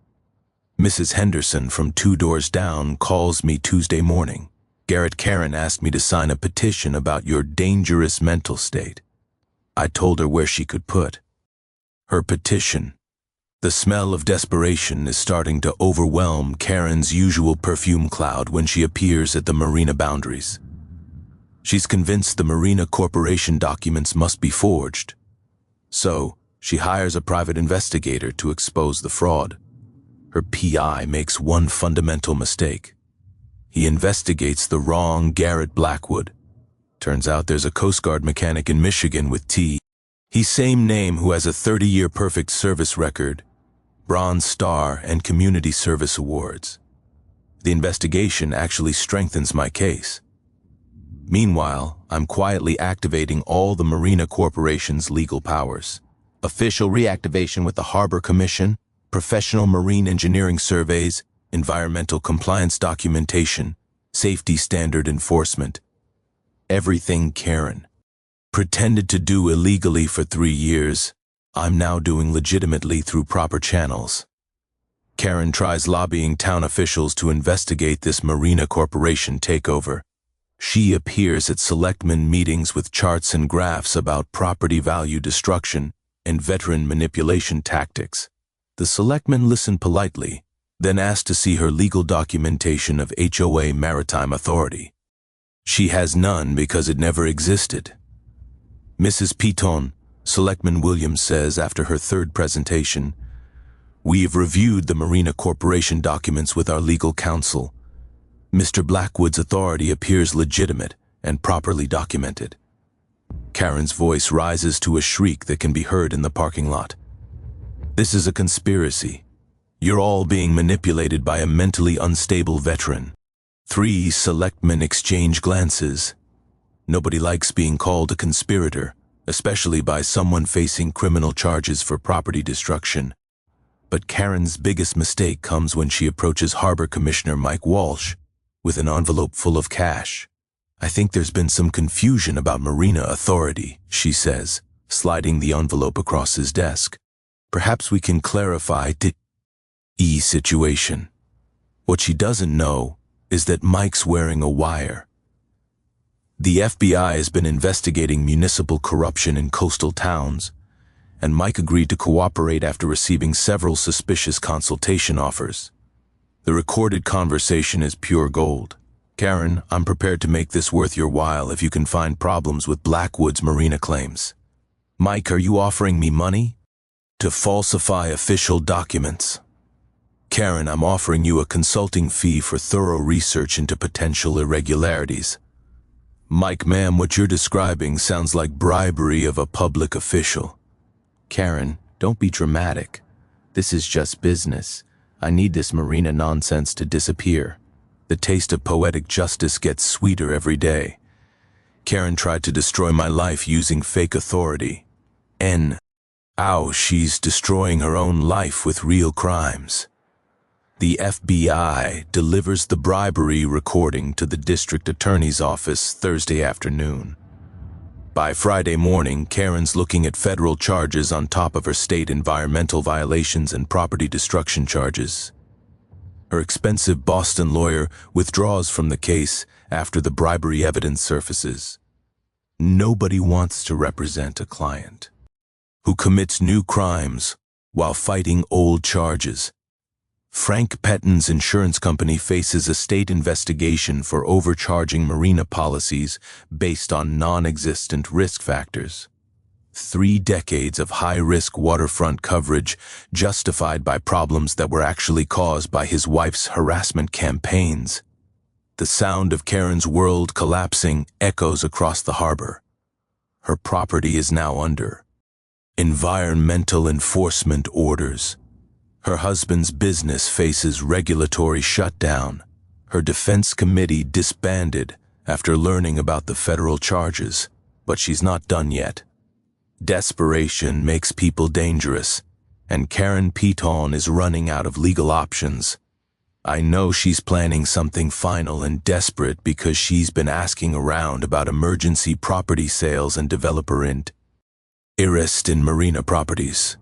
Mrs. Henderson from 2 doors down calls me Tuesday morning. Garrett, Karen asked me to sign a petition about your dangerous mental state. I told her where she could put her petition. The smell of desperation is starting to overwhelm Karen's usual perfume cloud when she appears at the marina boundaries. She's convinced the Marina Corporation documents must be forged. So, she hires a private investigator to expose the fraud. Her PI makes one fundamental mistake. He investigates the wrong Garrett Blackwood. Turns out there's a Coast Guard mechanic in Michigan with He's same name who has a 30-year perfect service record, Bronze Star, and Community Service Awards. The investigation actually strengthens my case. Meanwhile, I'm quietly activating all the Marina Corporation's legal powers. Official reactivation with the Harbor Commission, professional marine engineering surveys, environmental compliance documentation, safety standard enforcement. Everything Karen pretended to do illegally for 3 years, I'm now doing legitimately through proper channels. Karen tries lobbying town officials to investigate this Marina Corporation takeover. She appears at selectmen meetings with charts and graphs about property value destruction and veteran manipulation tactics. The selectmen listen politely, then ask to see her legal documentation of HOA Maritime Authority. She has none because it never existed. Mrs. Peaton, Selectman Williams says after her 3rd presentation, "We've reviewed the Marina Corporation documents with our legal counsel. Mr. Blackwood's authority appears legitimate and properly documented." Karen's voice rises to a shriek that can be heard in the parking lot. "This is a conspiracy. You're all being manipulated by a mentally unstable veteran." 3 selectmen exchange glances. Nobody likes being called a conspirator, especially by someone facing criminal charges for property destruction. But Karen's biggest mistake comes when she approaches Harbor Commissioner Mike Walsh with an envelope full of cash. "I think there's been some confusion about Marina Authority," she says, sliding the envelope across his desk. "Perhaps we can clarify the situation." What she doesn't know is that Mike's wearing a wire. The FBI has been investigating municipal corruption in coastal towns, and Mike agreed to cooperate after receiving several suspicious consultation offers. The recorded conversation is pure gold. "Karen, I'm prepared to make this worth your while if you can find problems with Blackwood's marina claims." "Mike, are you offering me money?" "To falsify official documents." Karen, I'm offering you a consulting fee for thorough research into potential irregularities. Mike, ma'am, what you're describing sounds like bribery of a public official. Karen, don't be dramatic. This is just business. I need this Marina nonsense to disappear. The taste of poetic justice gets sweeter every day. Karen tried to destroy my life using fake authority. Ow, she's destroying her own life with real crimes. The FBI delivers the bribery recording to the district attorney's office Thursday afternoon. By Friday morning, Karen's looking at federal charges on top of her state environmental violations and property destruction charges. Her expensive Boston lawyer withdraws from the case after the bribery evidence surfaces. Nobody wants to represent a client who commits new crimes while fighting old charges. Frank Pettin's insurance company faces a state investigation for overcharging marina policies based on non-existent risk factors. 3 decades of high-risk waterfront coverage justified by problems that were actually caused by his wife's harassment campaigns. The sound of Karen's world collapsing echoes across the harbor. Her property is now under environmental enforcement orders. Her husband's business faces regulatory shutdown. Her defense committee disbanded after learning about the federal charges, but she's not done yet. Desperation makes people dangerous, and Karen Piton is running out of legal options. I know she's planning something final and desperate because she's been asking around about emergency property sales and developer interest in marina properties.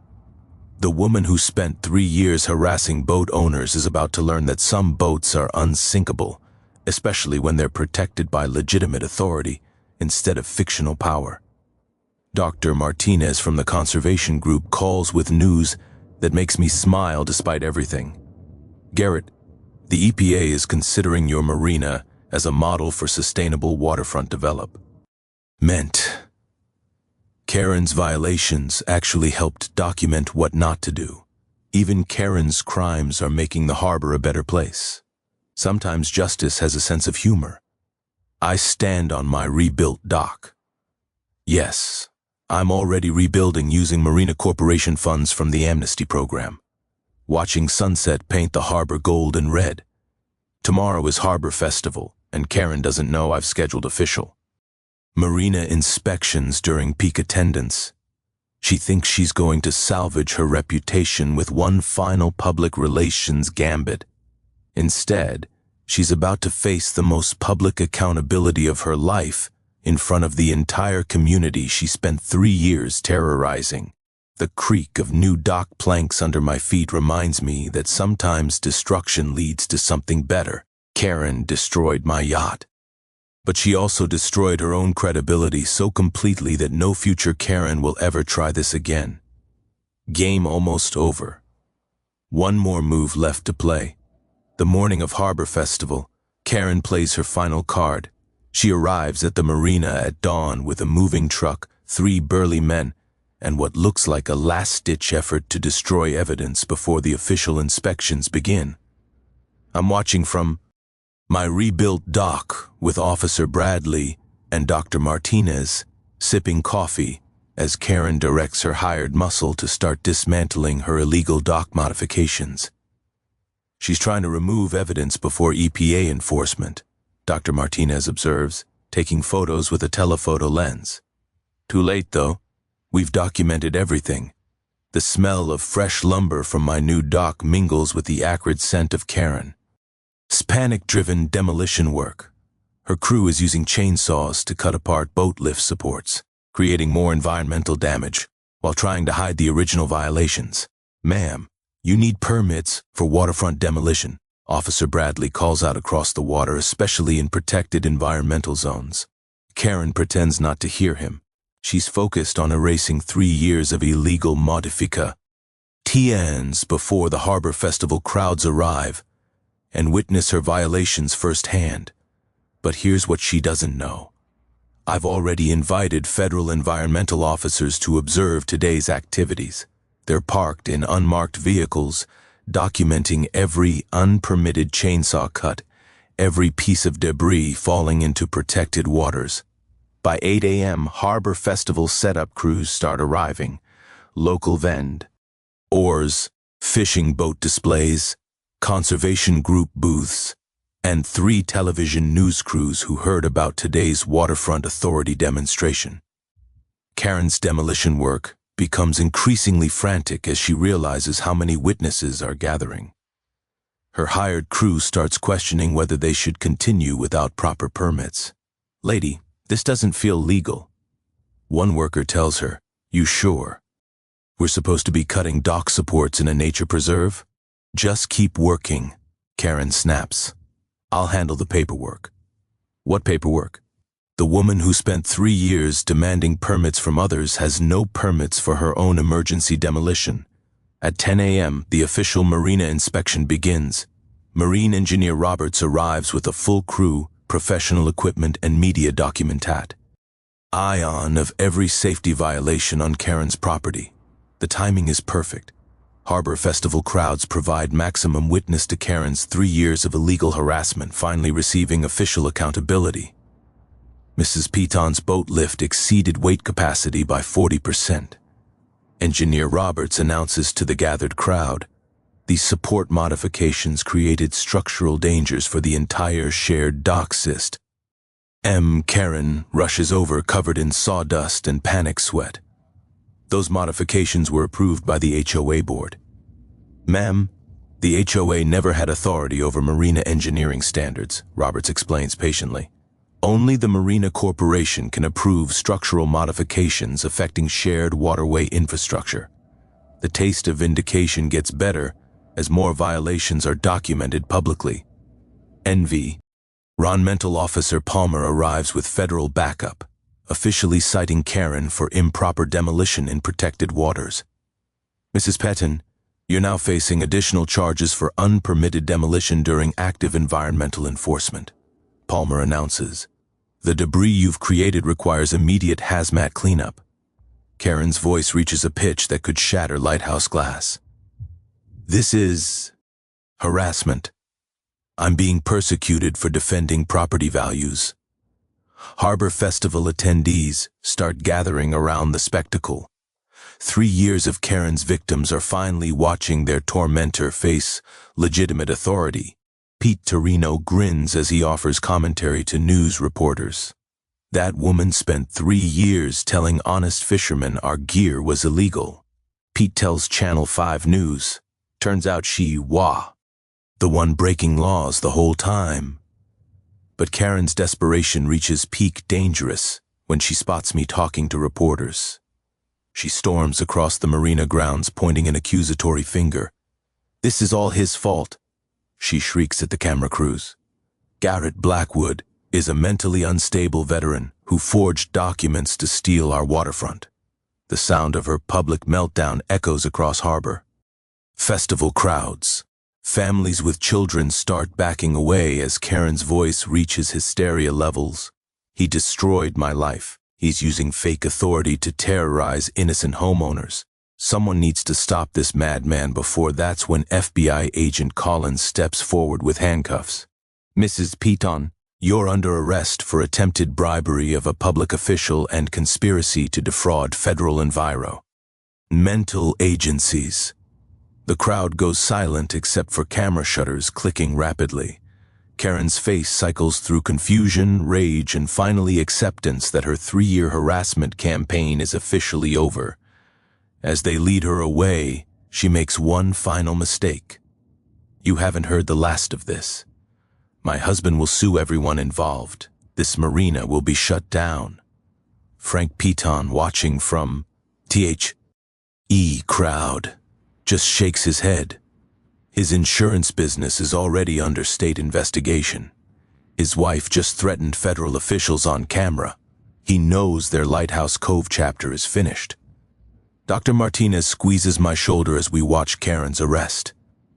The woman who spent 3 years harassing boat owners is about to learn that some boats are unsinkable, especially when they're protected by legitimate authority instead of fictional power. Dr. Martinez from the conservation group calls with news that makes me smile despite everything. Garrett, the EPA is considering your marina as a model for sustainable waterfront development. Karen's violations actually helped document what not to do. Even Karen's crimes are making the harbor a better place. Sometimes justice has a sense of humor. I stand on my rebuilt dock. Yes, I'm already rebuilding using Marina Corporation funds from the amnesty program. Watching sunset paint the harbor gold and red. Tomorrow is Harbor Festival, and Karen doesn't know I've scheduled official marina inspections during peak attendance. She thinks she's going to salvage her reputation with one final public relations gambit. Instead, she's about to face the most public accountability of her life in front of the entire community she spent 3 years terrorizing. The creak of new dock planks under my feet reminds me that sometimes destruction leads to something better. Karen destroyed my yacht. But she also destroyed her own credibility so completely that no future Karen will ever try this again. Game almost over. One more move left to play. The morning of Harbor Festival, Karen plays her final card. She arrives at the marina at dawn with a moving truck, 3 burly men, and what looks like a last-ditch effort to destroy evidence before the official inspections begin. I'm watching from my rebuilt dock with Officer Bradley and Dr. Martinez, sipping coffee as Karen directs her hired muscle to start dismantling her illegal dock modifications. She's trying to remove evidence before EPA enforcement, Dr. Martinez observes, taking photos with a telephoto lens. Too late, though. We've documented everything. The smell of fresh lumber from my new dock mingles with the acrid scent of Karen. Panic-driven demolition work. Her crew is using chainsaws to cut apart boat lift supports, creating more environmental damage, while trying to hide the original violations. Ma'am, you need permits for waterfront demolition, Officer Bradley calls out across the water, especially in protected environmental zones. Karen pretends not to hear him. She's focused on erasing 3 years of illegal modifications before the Harbor Festival crowds arrive and witness her violations firsthand. But here's what she doesn't know. I've already invited federal environmental officers to observe today's activities. They're parked in unmarked vehicles, documenting every unpermitted chainsaw cut, every piece of debris falling into protected waters. By 8 a.m., Harbor Festival setup crews start arriving. Local vend, oars, fishing boat displays, conservation group booths, and 3 television news crews who heard about today's Waterfront Authority demonstration. Karen's demolition work becomes increasingly frantic as she realizes how many witnesses are gathering. Her hired crew starts questioning whether they should continue without proper permits. "Lady, this doesn't feel legal." One worker tells her, "You sure? We're supposed to be cutting dock supports in a nature preserve?" "Just keep working," Karen snaps. "I'll handle the paperwork." "What paperwork?" The woman who spent 3 years demanding permits from others has no permits for her own emergency demolition. At 10 a.m., the official Marina inspection begins. Marine engineer Roberts arrives with a full crew, professional equipment, and media documentat. Ion of every safety violation on Karen's property. The timing is perfect. Harbor Festival crowds provide maximum witness to Karen's 3 years of illegal harassment finally receiving official accountability. Mrs. Piton's boat lift exceeded weight capacity by 40%. Engineer Roberts announces to the gathered crowd, "These support modifications created structural dangers for the entire shared dock system." Karen rushes over covered in sawdust and panic sweat. "Those modifications were approved by the HOA board." "Ma'am, the HOA never had authority over marina engineering standards," Roberts explains patiently. "Only the Marina Corporation can approve structural modifications affecting shared waterway infrastructure. The taste of vindication gets better as more violations are documented publicly." Environmental Officer Palmer arrives with federal backup, officially citing Karen for improper demolition in protected waters. "Mrs. Peton, you're now facing additional charges for unpermitted demolition during active environmental enforcement," Palmer announces. "The debris you've created requires immediate hazmat cleanup." Karen's voice reaches a pitch that could shatter lighthouse glass. "This is harassment. I'm being persecuted for defending property values." Harbor Festival attendees start gathering around the spectacle. 3 years of Karen's victims are finally watching their tormentor face legitimate authority. Pete Torino grins as he offers commentary to news reporters. "That woman spent 3 years telling honest fishermen our gear was illegal." Pete tells Channel 5 News, "Turns out she was the one breaking laws the whole time." But Karen's desperation reaches peak dangerous when she spots me talking to reporters. She storms across the marina grounds pointing an accusatory finger. "This is all his fault," she shrieks at the camera crews. "Garrett Blackwood is a mentally unstable veteran who forged documents to steal our waterfront." The sound of her public meltdown echoes across harbor. Festival crowds. Families with children start backing away as Karen's voice reaches hysteria levels. "He destroyed my life. He's using fake authority to terrorize innocent homeowners. Someone needs to stop this madman before." That's when FBI agent Collins steps forward with handcuffs. "Mrs. Piton, you're under arrest for attempted bribery of a public official and conspiracy to defraud federal environmental agencies." The crowd goes silent except for camera shutters clicking rapidly. Karen's face cycles through confusion, rage, and finally acceptance that her 3-year harassment campaign is officially over. As they lead her away, she makes one final mistake. "You haven't heard the last of this. My husband will sue everyone involved. This marina will be shut down." Frank Piton, watching from THE crowd, just shakes his head. His insurance business is already under state investigation. His wife just threatened federal officials on camera. He knows their Lighthouse Cove chapter is finished. Dr. Martinez squeezes my shoulder as we watch Karen's arrest.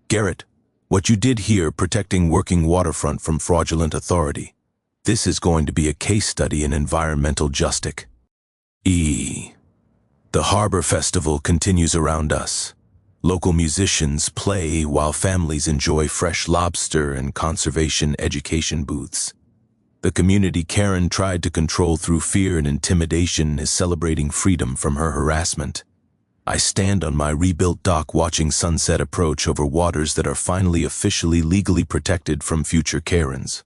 "Garrett, what you did here protecting working waterfront from fraudulent authority. This is going to be a case study in environmental justice." The Harbor Festival continues around us. Local musicians play while families enjoy fresh lobster and conservation education booths. The community Karen tried to control through fear and intimidation is celebrating freedom from her harassment. I stand on my rebuilt dock watching sunset approach over waters that are finally officially legally protected from future Karens.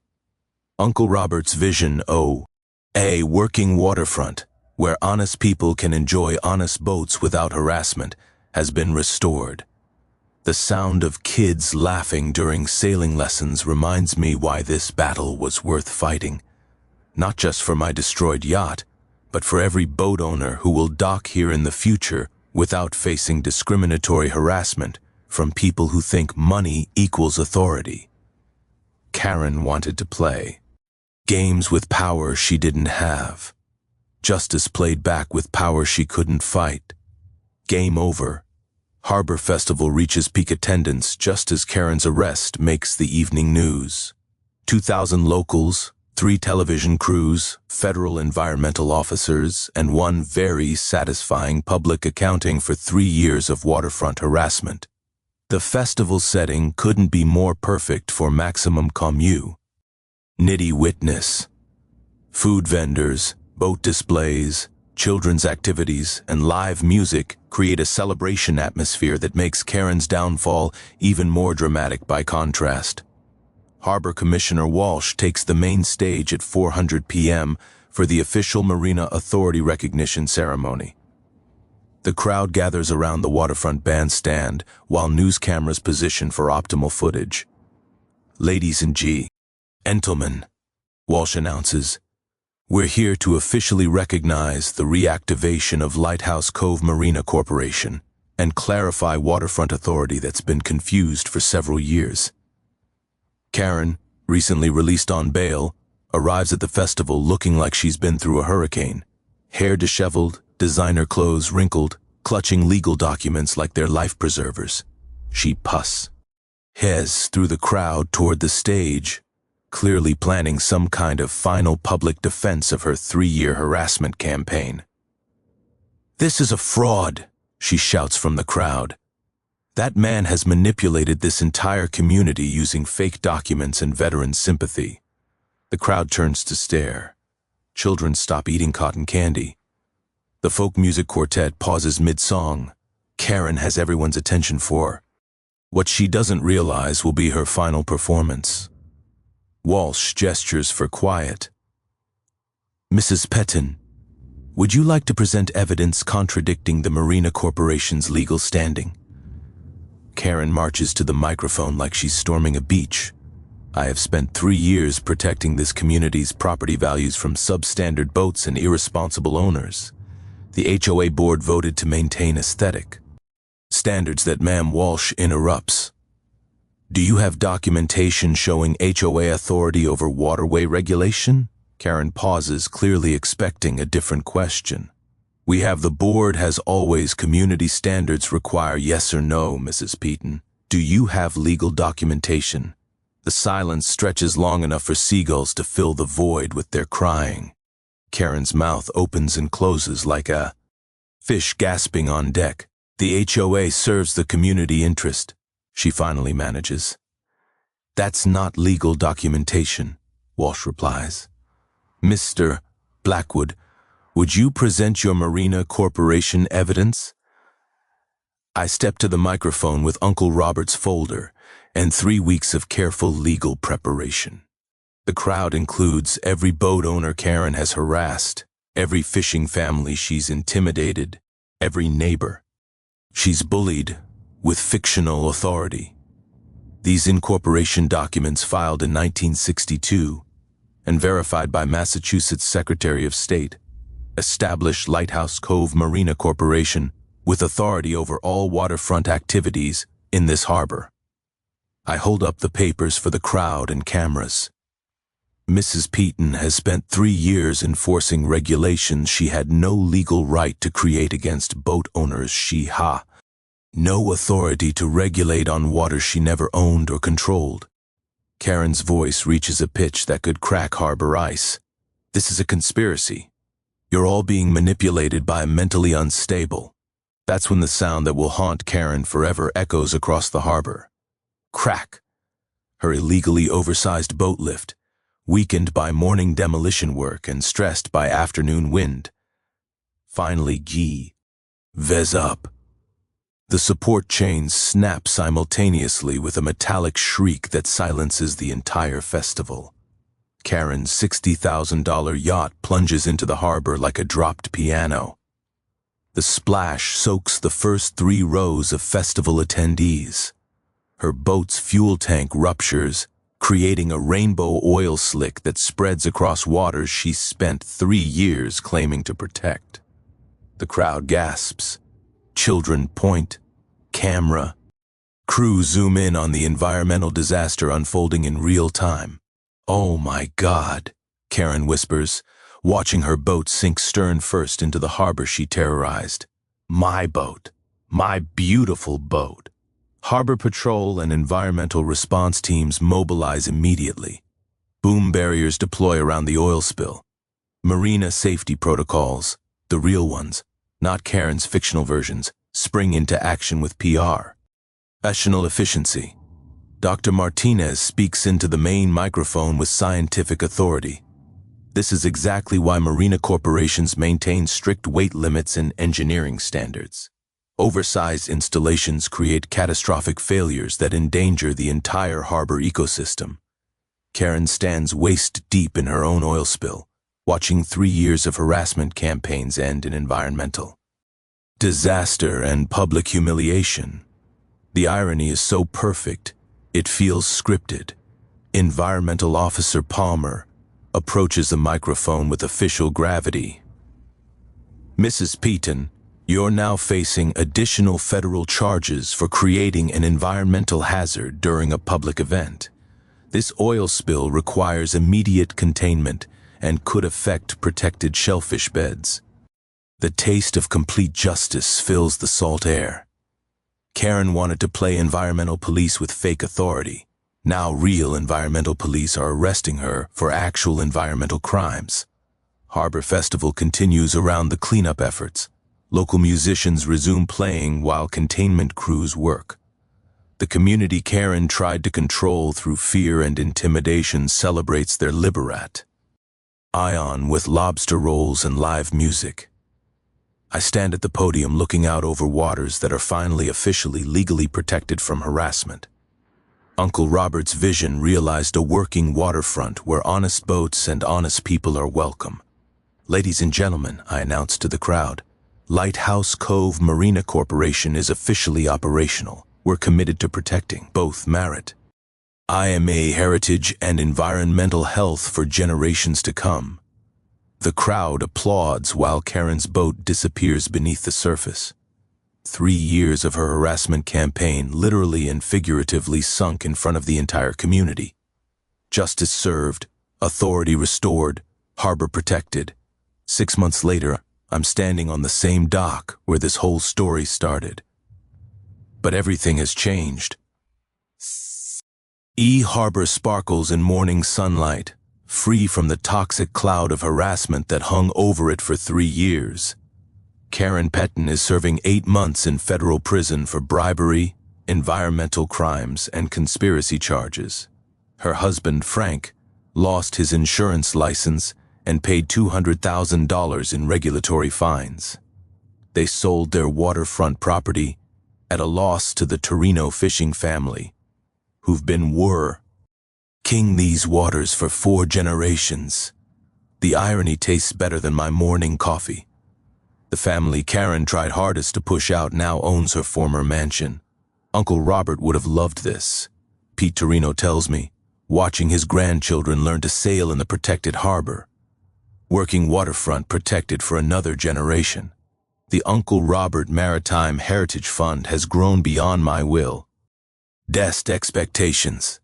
Uncle Robert's vision, a working waterfront, where honest people can enjoy honest boats without harassment, has been restored. The sound of kids laughing during sailing lessons reminds me why this battle was worth fighting. Not just for my destroyed yacht, but for every boat owner who will dock here in the future without facing discriminatory harassment from people who think money equals authority. Karen wanted to play games with power she didn't have. Justice played back with power she couldn't fight. Game over. Harbor Festival reaches peak attendance just as Karen's arrest makes the evening news. 2,000 locals, 3 television crews, federal environmental officers, and one very satisfying public accounting for 3 years of waterfront harassment. The festival setting couldn't be more perfect for maximum commute. Nitty witness. Food vendors, boat displays, children's activities, and live music create a celebration atmosphere that makes Karen's downfall even more dramatic by contrast. Harbor Commissioner Walsh takes the main stage at 4:00 p.m. for the official Marina Authority recognition ceremony. The crowd gathers around the waterfront bandstand while news cameras position for optimal footage. "Ladies and gentlemen," Walsh announces, "we're here to officially recognize the reactivation of Lighthouse Cove Marina Corporation and clarify waterfront authority that's been confused for several years." Karen, recently released on bail, arrives at the festival looking like she's been through a hurricane. Hair disheveled, designer clothes wrinkled, clutching legal documents like they're life preservers. She heads through the crowd toward the stage, clearly planning some kind of final public defense of her 3-year harassment campaign. "This is a fraud," she shouts from the crowd. "That man has manipulated this entire community using fake documents and veteran sympathy." The crowd turns to stare. Children stop eating cotton candy. The folk music quartet pauses mid-song. Karen has everyone's attention for what she doesn't realize will be her final performance. Walsh gestures for quiet. "Mrs. Pettin, would you like to present evidence contradicting the Marina Corporation's legal standing?" Karen marches to the microphone like she's storming a beach. "I have spent 3 years protecting this community's property values from substandard boats and irresponsible owners. The HOA board voted to maintain aesthetic standards that Ma'am Walsh interrupts. Do you have documentation showing HOA authority over waterway regulation?" Karen pauses, clearly expecting a different question. "We have the board has always community standards require yes or no, Mrs. Pettin. Do you have legal documentation?" The silence stretches long enough for seagulls to fill the void with their crying. Karen's mouth opens and closes like a fish gasping on deck. "The HOA serves the community interest," she finally manages. "That's not legal documentation," Walsh replies. "Mr. Blackwood, would you present your Marina Corporation evidence?" I step to the microphone with Uncle Robert's folder and 3 weeks of careful legal preparation. The crowd includes every boat owner Karen has harassed, every fishing family she's intimidated, every neighbor she's bullied with fictional authority. These incorporation documents filed in 1962 and verified by Massachusetts Secretary of State establish Lighthouse Cove Marina Corporation with authority over all waterfront activities in this harbor. I hold up the papers for the crowd and cameras. Mrs. Pettin has spent 3 years enforcing regulations she had no legal right to create against boat owners she no authority to regulate on waters she never owned or controlled. Karen's voice reaches a pitch that could crack harbor ice. "This is a conspiracy. You're all being manipulated by a mentally unstable, That's when the sound that will haunt Karen forever echoes across the harbor. Crack! Her illegally oversized boat lift, weakened by morning demolition work and stressed by afternoon wind. Finally, Vez up. The support chains snap simultaneously with a metallic shriek that silences the entire festival. Karen's $60,000 yacht plunges into the harbor like a dropped piano. The splash soaks the first 3 rows of festival attendees. Her boat's fuel tank ruptures, creating a rainbow oil slick that spreads across waters she spent 3 years claiming to protect. The crowd gasps. Children point. Camera. Crew zoom in on the environmental disaster unfolding in real time. "Oh my God," Karen whispers, watching her boat sink stern first into the harbor she terrorized. "My boat. My beautiful boat." Harbor patrol and environmental response teams mobilize immediately. Boom barriers deploy around the oil spill. Marina safety protocols, the real ones, not Karen's fictional versions, spring into action with PR. Professional efficiency. Dr. Martinez speaks into the main microphone with scientific authority. This is exactly why marina corporations maintain strict weight limits and engineering standards. Oversized installations create catastrophic failures that endanger the entire harbor ecosystem. Karen stands waist-deep in her own oil spill, watching 3 years of harassment campaigns end in environmental disaster and public humiliation. The irony is so perfect, it feels scripted. Environmental Officer Palmer approaches the microphone with official gravity. "Mrs. Peaton, you're now facing additional federal charges for creating an environmental hazard during a public event. This oil spill requires immediate containment and could affect protected shellfish beds." The taste of complete justice fills the salt air. Karen wanted to play environmental police with fake authority. Now real environmental police are arresting her for actual environmental crimes. Harbor Festival continues around the cleanup efforts. Local musicians resume playing while containment crews work. The community Karen tried to control through fear and intimidation celebrates their liberat. Ion with lobster rolls and live music. I stand at the podium looking out over waters that are finally officially legally protected from harassment. Uncle Robert's vision realized a working waterfront where honest boats and honest people are welcome. "Ladies and gentlemen," I announced to the crowd, "Lighthouse Cove Marina Corporation is officially operational. We're committed to protecting both merit, IMA heritage and environmental health for generations to come." The crowd applauds while Karen's boat disappears beneath the surface. 3 years of her harassment campaign literally and figuratively sunk in front of the entire community. Justice served, authority restored, harbor protected. 6 months later, I'm standing on the same dock where this whole story started. But everything has changed. Harbor sparkles in morning sunlight, free from the toxic cloud of harassment that hung over it for 3 years. Karen Petten is serving 8 months in federal prison for bribery, environmental crimes, and conspiracy charges. Her husband, Frank, lost his insurance license and paid $200,000 in regulatory fines. They sold their waterfront property at a loss to the Torino fishing family, who've been king these waters for 4 generations. The irony tastes better than my morning coffee. The family Karen tried hardest to push out now owns her former mansion. Uncle Robert would have loved this, Pete Torino tells me, watching his grandchildren learn to sail in the protected harbor. Working waterfront protected for another generation. The Uncle Robert Maritime Heritage Fund has grown beyond my will. Dest expectations.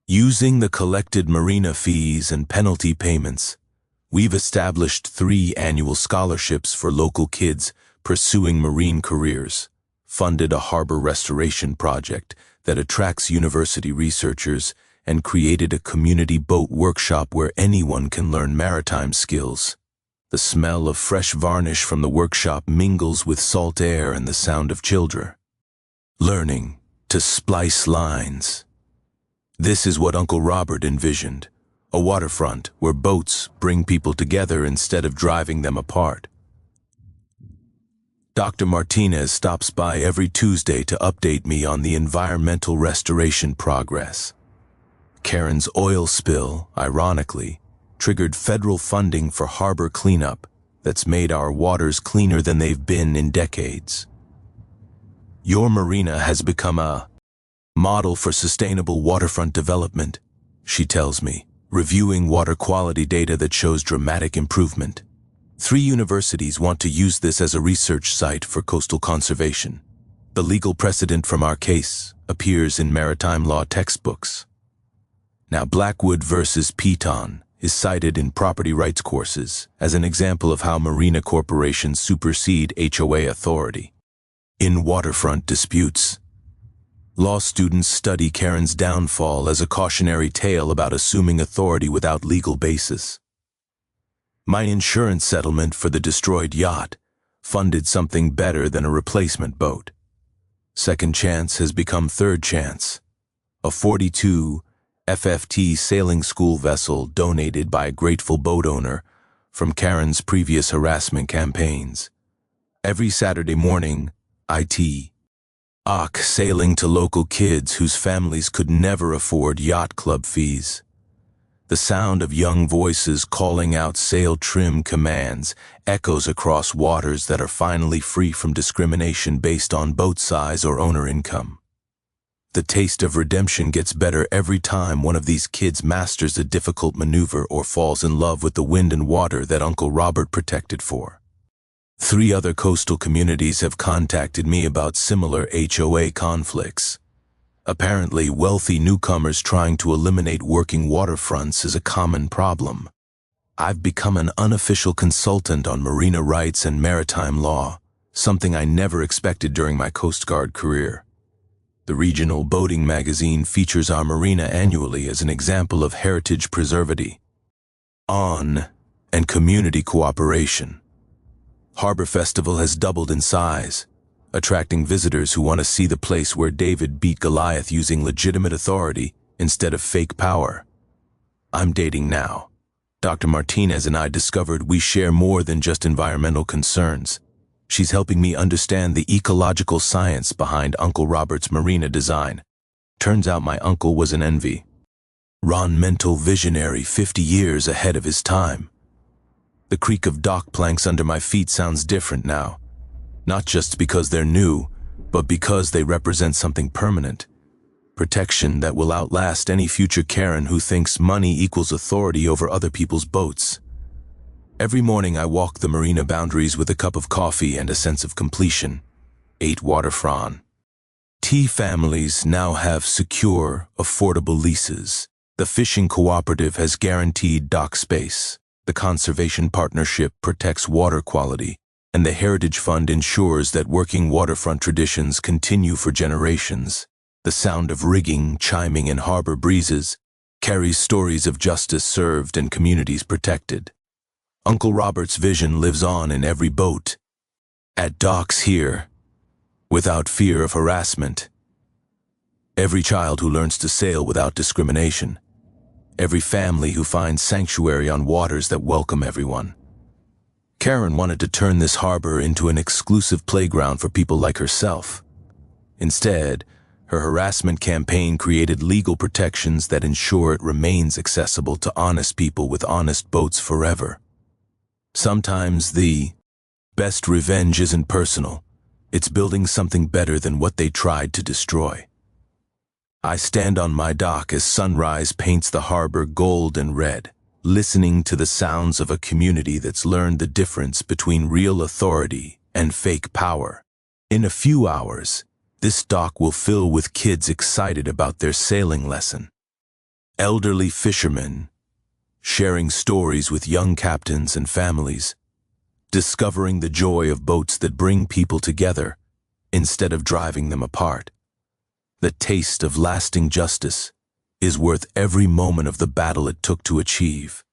Using the collected marina fees and penalty payments, we've established 3 annual scholarships for local kids pursuing marine careers, funded a harbor restoration project that attracts university researchers, and created a community boat workshop where anyone can learn maritime skills. The smell of fresh varnish from the workshop mingles with salt air and the sound of children learning to splice lines. This is what Uncle Robert envisioned, a waterfront where boats bring people together instead of driving them apart. Dr. Martinez stops by every Tuesday to update me on the environmental restoration progress. Karen's oil spill, ironically, triggered federal funding for harbor cleanup that's made our waters cleaner than they've been in decades. Your marina has become a model for sustainable waterfront development, she tells me, reviewing water quality data that shows dramatic improvement. 3 universities want to use this as a research site for coastal conservation. The legal precedent from our case appears in maritime law textbooks. Now, Blackwood versus Piton is cited in property rights courses as an example of how marina corporations supersede HOA authority. In waterfront disputes, law students study Karen's downfall as a cautionary tale about assuming authority without legal basis. My insurance settlement for the destroyed yacht funded something better than a replacement boat. Second chance has become third chance. A 42 FFT sailing school vessel donated by a grateful boat owner from Karen's previous harassment campaigns. Every Saturday morning, sailing to local kids whose families could never afford yacht club fees. The sound of young voices calling out sail trim commands echoes across waters that are finally free from discrimination based on boat size or owner income. The taste of redemption gets better every time one of these kids masters a difficult maneuver or falls in love with the wind and water that Uncle Robert protected for. 3 other coastal communities have contacted me about similar HOA conflicts. Apparently, wealthy newcomers trying to eliminate working waterfronts is a common problem. I've become an unofficial consultant on marina rights and maritime law, something I never expected during my Coast Guard career. The regional boating magazine features our marina annually as an example of heritage preservation and community cooperation. Harbor Festival has doubled in size, attracting visitors who want to see the place where David beat Goliath using legitimate authority instead of fake power. I'm dating now. Dr. Martinez and I discovered we share more than just environmental concerns. She's helping me understand the ecological science behind Uncle Robert's marina design. Turns out my uncle was an environmental visionary 50 years ahead of his time. The creak of dock planks under my feet sounds different now, not just because they're new, but because they represent something permanent. Protection that will outlast any future Karen who thinks money equals authority over other people's boats. Every morning I walk the marina boundaries with a cup of coffee and a sense of completion. 8 waterfront families now have secure, affordable leases. The fishing cooperative has guaranteed dock space. The conservation partnership protects water quality, and the Heritage Fund ensures that working waterfront traditions continue for generations. The sound of rigging chiming in harbor breezes carries stories of justice served and communities protected. Uncle Robert's vision lives on in every boat, at docks here, without fear of harassment. Every child who learns to sail without discrimination. Every family who finds sanctuary on waters that welcome everyone. Karen wanted to turn this harbor into an exclusive playground for people like herself. Instead, her harassment campaign created legal protections that ensure it remains accessible to honest people with honest boats forever. Sometimes the best revenge isn't personal. It's building something better than what they tried to destroy. I stand on my dock as sunrise paints the harbor gold and red, listening to the sounds of a community that's learned the difference between real authority and fake power. In a few hours, this dock will fill with kids excited about their sailing lesson. Elderly fishermen, sharing stories with young captains and families, discovering the joy of boats that bring people together instead of driving them apart. The taste of lasting justice is worth every moment of the battle it took to achieve.